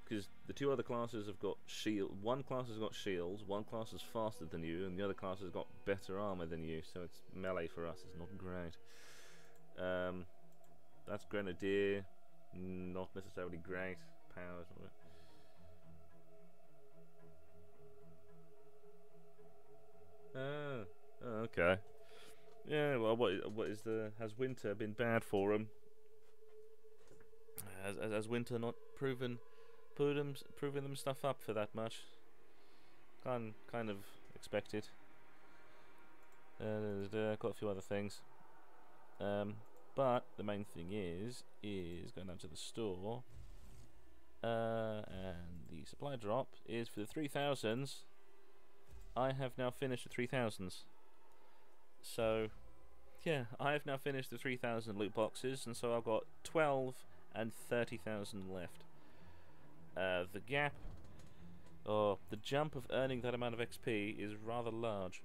Because the two other classes have got shield. One class has got shields, one class is faster than you, and the other class has got better armor than you. So it's melee for us. It's not great. That's Grenadier, not necessarily great. Powers. Oh, okay. Yeah. Well, what is the? Has winter been bad for him? Has winter not proven them stuff up for that much? Kind of expected. Got a few other things. But the main thing is going down to the store. And the supply drop is for the 3000s. I have now finished the 3000s. So, yeah, I have now finished the 3000 loot boxes, and so I've got 12 and 30,000 left. The gap, or the jump of earning that amount of XP is rather large.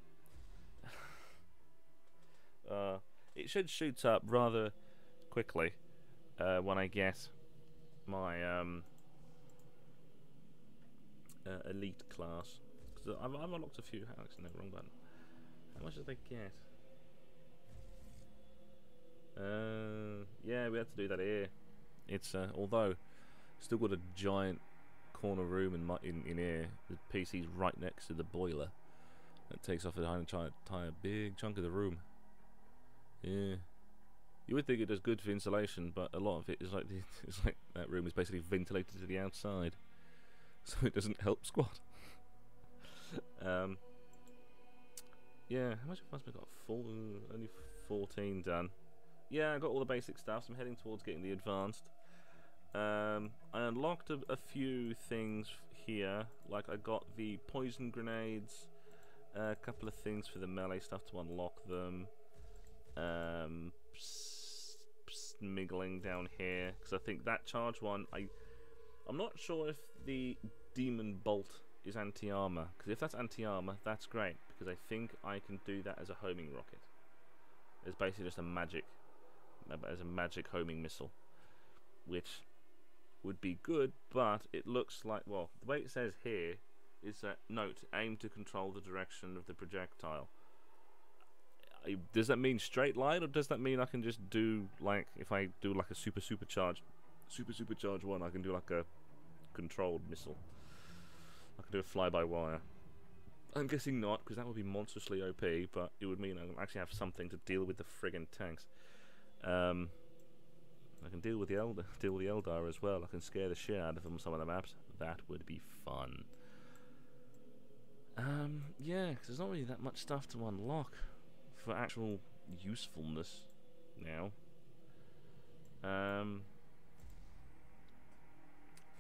It should shoot up rather quickly when I get my elite class. Because I've unlocked a few. Alex, no, wrong button. How much did they get? Yeah, we had to do that here. It's although still got a giant corner room in here. The PC's right next to the boiler. That takes off an entire big chunk of the room. Yeah, you would think it does good for insulation, but a lot of it is like it's like that room is basically ventilated to the outside, so it doesn't help squat. Yeah, how much have I got? Only 14 done. Yeah, I got all the basic stuff, so I'm heading towards getting the advanced. I unlocked a few things here, like I got the poison grenades, a couple of things for the melee stuff to unlock them. Smiggling down here, because I think that charge one, I'm not sure if the demon bolt is anti-armor, because if that's anti-armor, that's great, because I think I can do that as a homing rocket. It's basically just a magic homing missile. which would be good, but it looks like, well, the way it says here is that, note, aim to control the direction of the projectile. Does that mean straight line, or does that mean I can just do, like, if I do like a supercharged one, I can do like a controlled missile? I can do a fly-by-wire. I'm guessing not, because that would be monstrously OP, but it would mean I actually have something to deal with the friggin' tanks. I can deal with the Eldar as well. I can scare the shit out of them on some of the maps. That would be fun. Yeah, because there's not really that much stuff to unlock for actual usefulness now.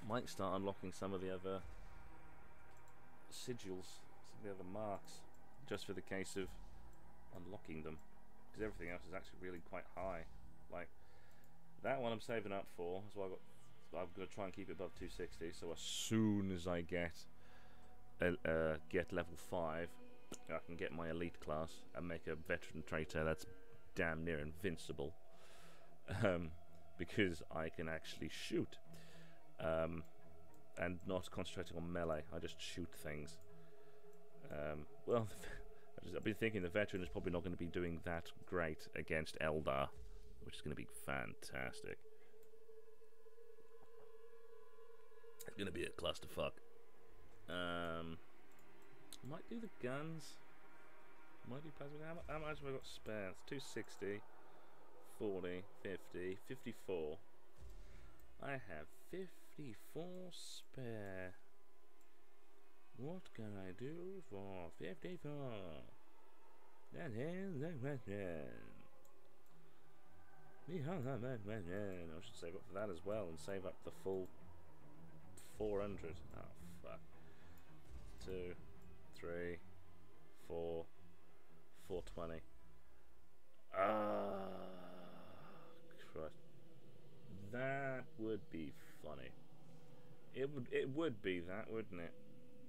Might start unlocking some of the other sigils, some of the other marks, just for the case of unlocking them, because everything else is actually really quite high. Like that one I'm saving up for, so I'm going to try and keep it above 260, so as soon as I get level 5, I can get my elite class and make a veteran traitor that's damn near invincible, because I can actually shoot, and not concentrating on melee. I just shoot things. Well, I've been thinking the veteran is probably not going to be doing that great against Eldar, which is going to be fantastic. It's going to be a clusterfuck. Might do the guns. Might do plasma. How much have I got spare? It's 260, 40, 50, 54. I have 54 spare. What can I do for 54? That is the question. I should save up for that as well and save up the full 400. Oh fuck. 2, 3, 4, 420. Ah, Christ. That would be funny. It would be that, wouldn't it?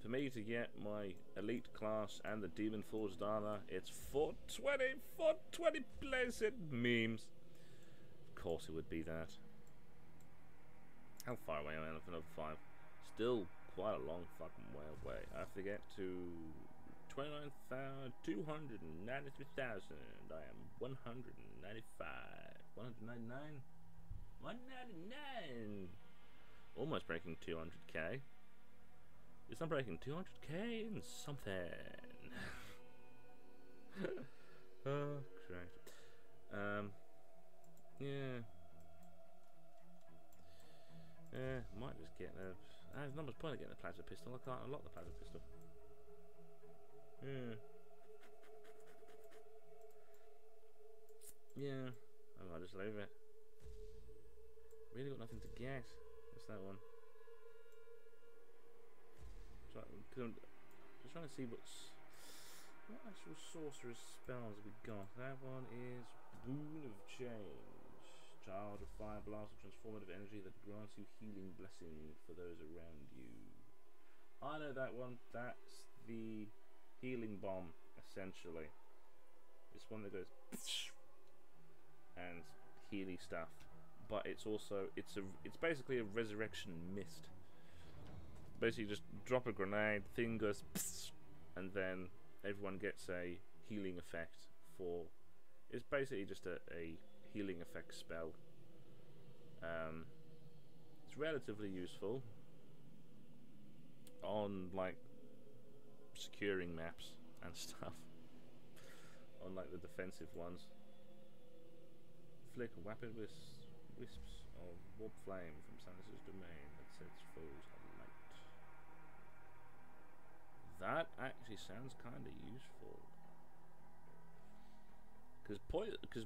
For me to get my elite class and the demon forged armor, it's 420, 420 blessed memes. Of course it would be that. How far away am I from level 5? Still quite a long fucking way away. I have to get to 293,000. I am 195. 199? 199! Almost breaking 200k. It's not breaking 200k and something. Oh, correct. Yeah. Might just get the. There's not much point in getting the plasma pistol. I can't unlock the plasma pistol. Yeah. I might just leave it. Really got nothing to get. What's that one? Just trying to see what actual sorcerer's spells have we got. That one is Boon of Change. Child of Fire Blast, a transformative energy that grants you healing blessing for those around you. I know that one. That's the healing bomb, essentially. It's one that goes and healy stuff. But it's also it's basically a resurrection mist. Basically, just drop a grenade, thing goes, and then everyone gets a healing effect for. It's basically just a healing effect spell. It's relatively useful on like securing maps and stuff. On like the defensive ones. Flick rapid wisps of warp flame from Sanus's domain that sets foes alight. That actually sounds kind of useful. Because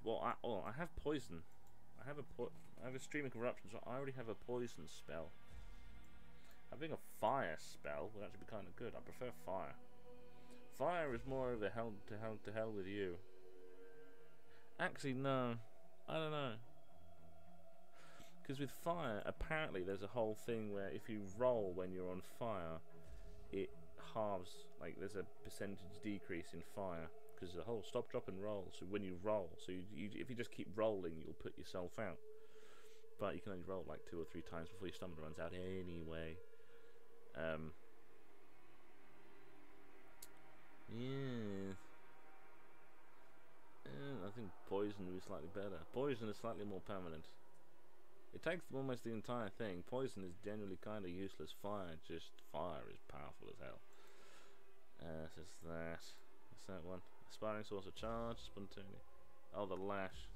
I have poison. I have a stream of corruption, so I already have a poison spell. Having a fire spell would actually be kind of good. I prefer fire. Fire is more of a hell with you. Actually, no. I don't know. Because with fire, apparently there's a whole thing where if you roll when you're on fire, it halves, like there's a percentage decrease in fire. Because the whole stop, drop and roll, so when you roll, so if you just keep rolling, you'll put yourself out. but you can only roll like 2 or 3 times before your stamina runs out anyway. Yeah. I think poison would be slightly better. Poison is slightly more permanent. It takes almost the entire thing. Poison is generally kind of useless. Fire is powerful as hell. So it's that. What's that one? Aspiring source of charge, spontaneous. Oh, the lash.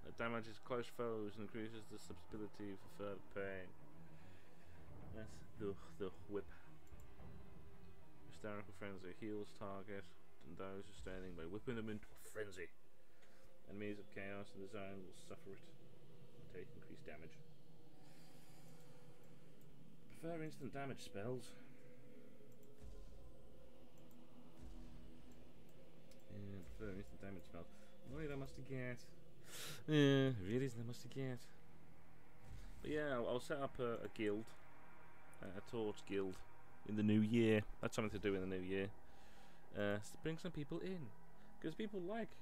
It damages close foes and increases the susceptibility for further pain. That's the whip. Hysterical frenzy heals target and those who are standing by whipping them into a frenzy. Enemies of chaos in the zone will suffer it and take increased damage. Prefer instant damage spells. Yeah, prefer instant damage spells. Really, that much to get. Yeah, really isn't that much to get. But yeah, I'll set up a guild, a torch guild, in the new year. That's something to do in the new year. To bring some people in, because people like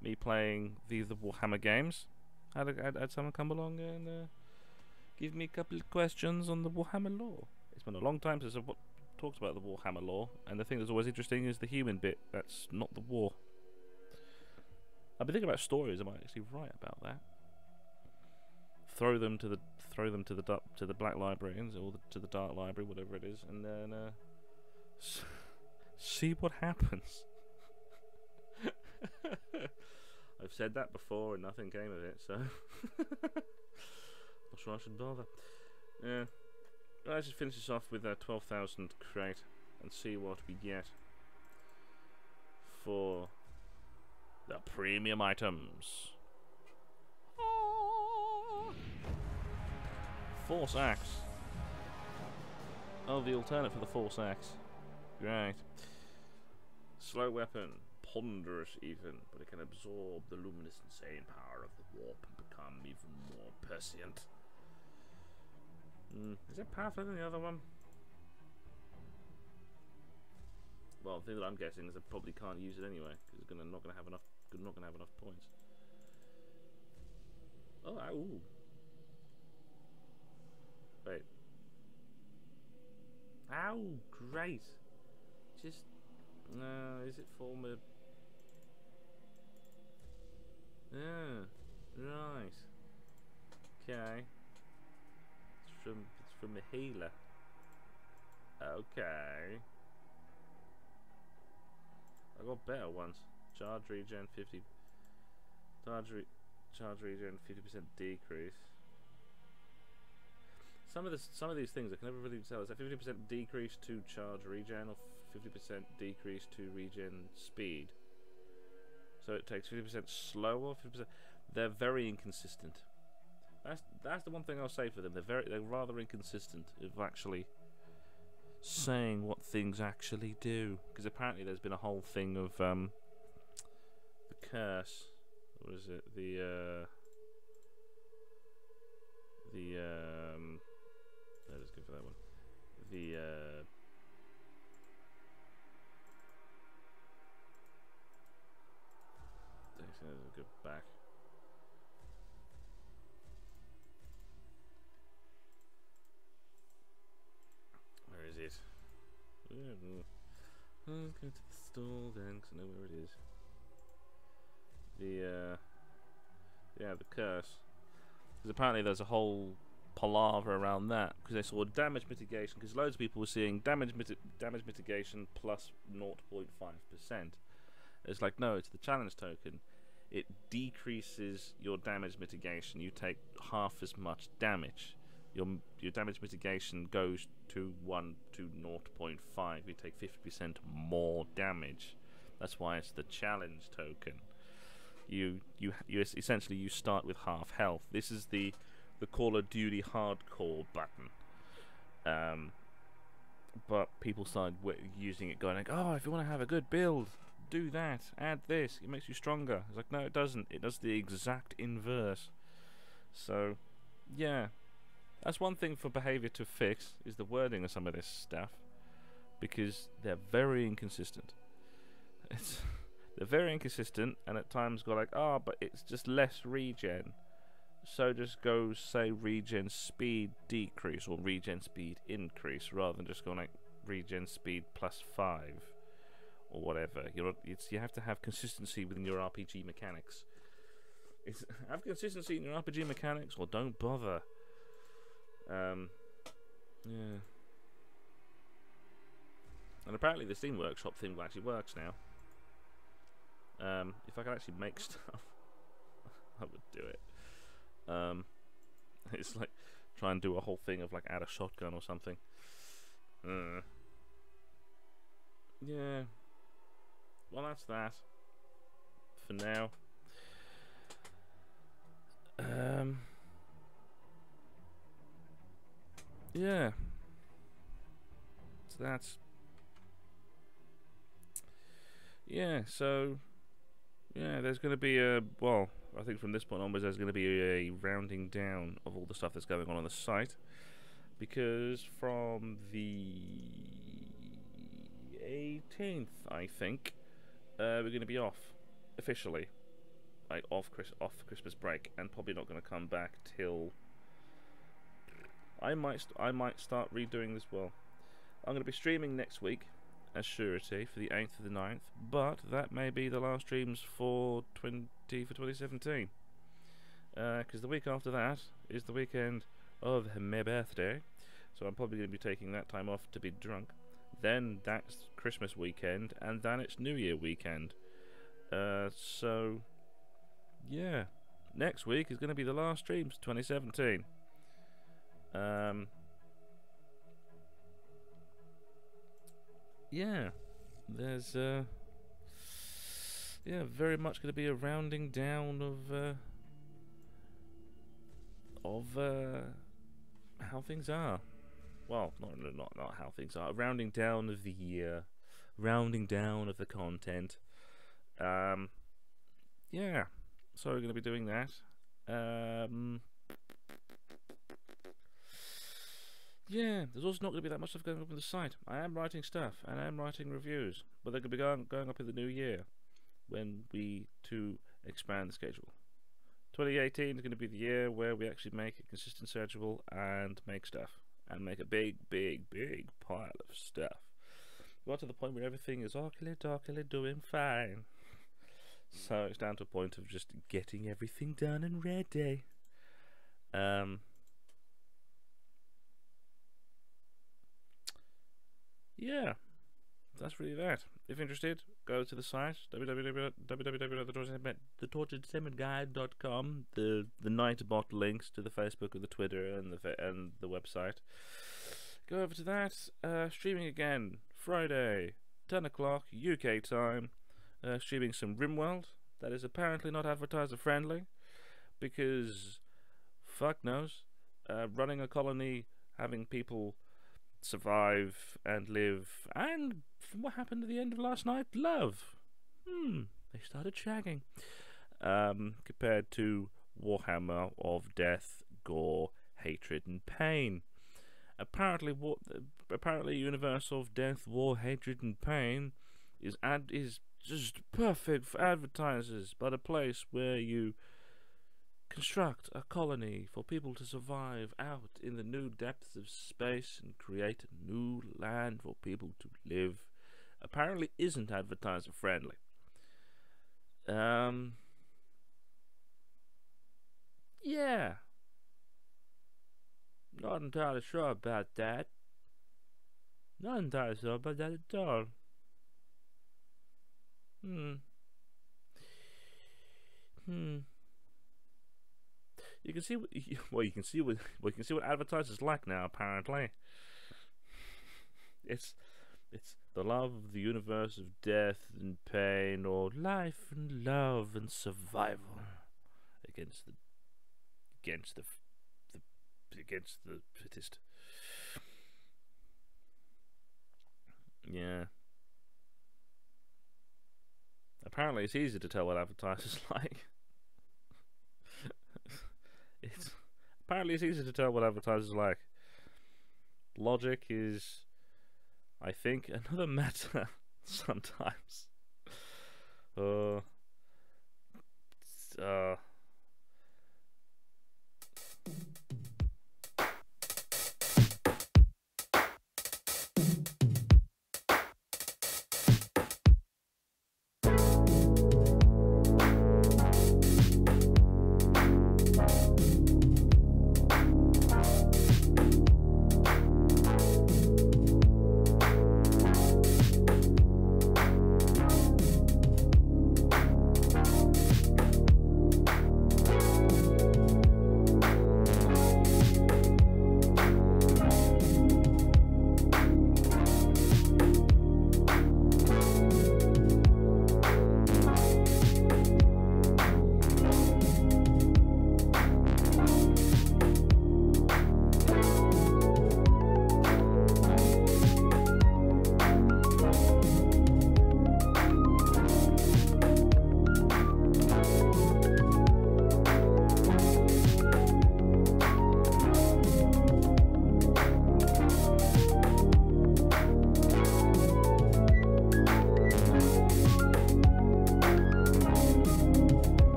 me playing the Warhammer games. Had someone come along and give me a couple of questions on the Warhammer lore. It's been a long time since I've talked about the Warhammer lore, and the thing that's always interesting is the human bit. That's not the war. I've been thinking about stories. I might actually write about that. Throw them to the Black Librarians or to the Dark Library, whatever it is, and then see what happens. I've said that before and nothing came of it, so not sure I should bother. Yeah, let's just finish this off with a 12,000 crate and see what we get for the premium items. Force axe. Oh, the alternate for the force axe. Right. Slow weapon. Ponderous even, but it can absorb the luminous insane power of the warp and become even more prescient. Is it powerful than the other one? Well, the thing that I'm guessing is I probably can't use it anyway, because it's not gonna have enough points. Oh, ooh. Wait. Ow, great. Just is it former? Yeah, right. Okay. It's from a healer. Okay. I got better ones. Charge regen 50. Charge regen 50% decrease. Some of these things I can never really tell. Is that 50% decrease to charge regen or 50% decrease to regen speed? So it takes 50% slower. 50%. They're very inconsistent. That's the one thing I'll say for them. They're rather inconsistent of actually saying what things actually do. Because apparently there's been a whole thing of the curse. What is it? Let's go for that one. Let's go back. Where is it? Let's go to the stall then, because I know where it is. Yeah, the curse. Because apparently there's a whole palaver around that, because they saw damage mitigation, because loads of people were seeing damage mitigation plus 0.5%. It's like, no, it's the challenge token. It decreases your damage mitigation. You take half as much damage. Your damage mitigation goes to 0.5. You take 50% more damage. That's why it's the challenge token. You essentially you start with half health. This is the Call of Duty hardcore button. But people started using it, going like, oh, if you want to have a good build, do that, add this, it makes you stronger. It's like, no, it doesn't. It does the exact inverse. So, yeah. That's one thing for behavior to fix, is the wording of some of this stuff. Because they're very inconsistent. They're very inconsistent, and at times go like, oh, but it's just less regen. So just go say regen speed decrease or regen speed increase rather than just going like regen speed +5 or whatever. You have to have consistency within your RPG mechanics. Have consistency in your RPG mechanics or don't bother. Yeah. And apparently the Steam Workshop thing actually works now. If I can actually make stuff, I would do it. It's like try and do a whole thing of like add a shotgun or something. Yeah. Well, that's that for now. Yeah. So that's. Yeah. So. Yeah. There's going to be a I think from this point onwards, there's going to be a rounding down of all the stuff that's going on the site, because from the 18th, I think, we're going to be off officially, like off Christmas break, and probably not going to come back till I might start redoing this. Well, I'm going to be streaming next week as surety for the 8th to the 9th, but that may be the last streams for 2017, because the week after that is the weekend of my birthday, so I'm probably going to be taking that time off to be drunk. Then that's Christmas weekend, and then it's New Year weekend. So yeah, next week is going to be the last streams 2017. Yeah, there's yeah, very much going to be a rounding down of how things are. Well, not how things are. Rounding down of the year, rounding down of the content. Yeah, so we're going to be doing that. Yeah, there's also not going to be that much stuff going up on the site. I am writing stuff, and I am writing reviews, but they're going to be going up in the new year, when we to expand the schedule. 2018 is going to be the year where we actually make a consistent schedule and make stuff, and make a big pile of stuff. We got to the point where everything is darkly doing fine. So it's down to a point of just getting everything done and ready. Yeah, that's really that. If interested, go to the site www.thetorturedsemenguide.com. The Nightbot links to the Facebook or the Twitter and the website. Go over to that. Streaming again Friday, 10 o'clock UK time. Streaming some RimWorld. That is apparently not advertiser friendly, because fuck knows. Running a colony, having people survive and live, and from what happened at the end of last night, love. They started shagging. Compared to Warhammer of death, gore, hatred, and pain. Apparently, Universe of Death, War, Hatred, and Pain is just perfect for advertisers, but a place where you construct a colony for people to survive out in the new depths of space and create a new land for people to live. Apparently isn't advertiser friendly. Yeah. Not entirely sure about that. Not entirely sure about that at all. You can see you can see what advertisers like now. Apparently, it's the love of the universe of death and pain, or life and love and survival against the fittest. Yeah. Apparently, it's easy to tell what advertisers like. Apparently it's easy to tell what advertisers like. Logic is, I think, another matter sometimes.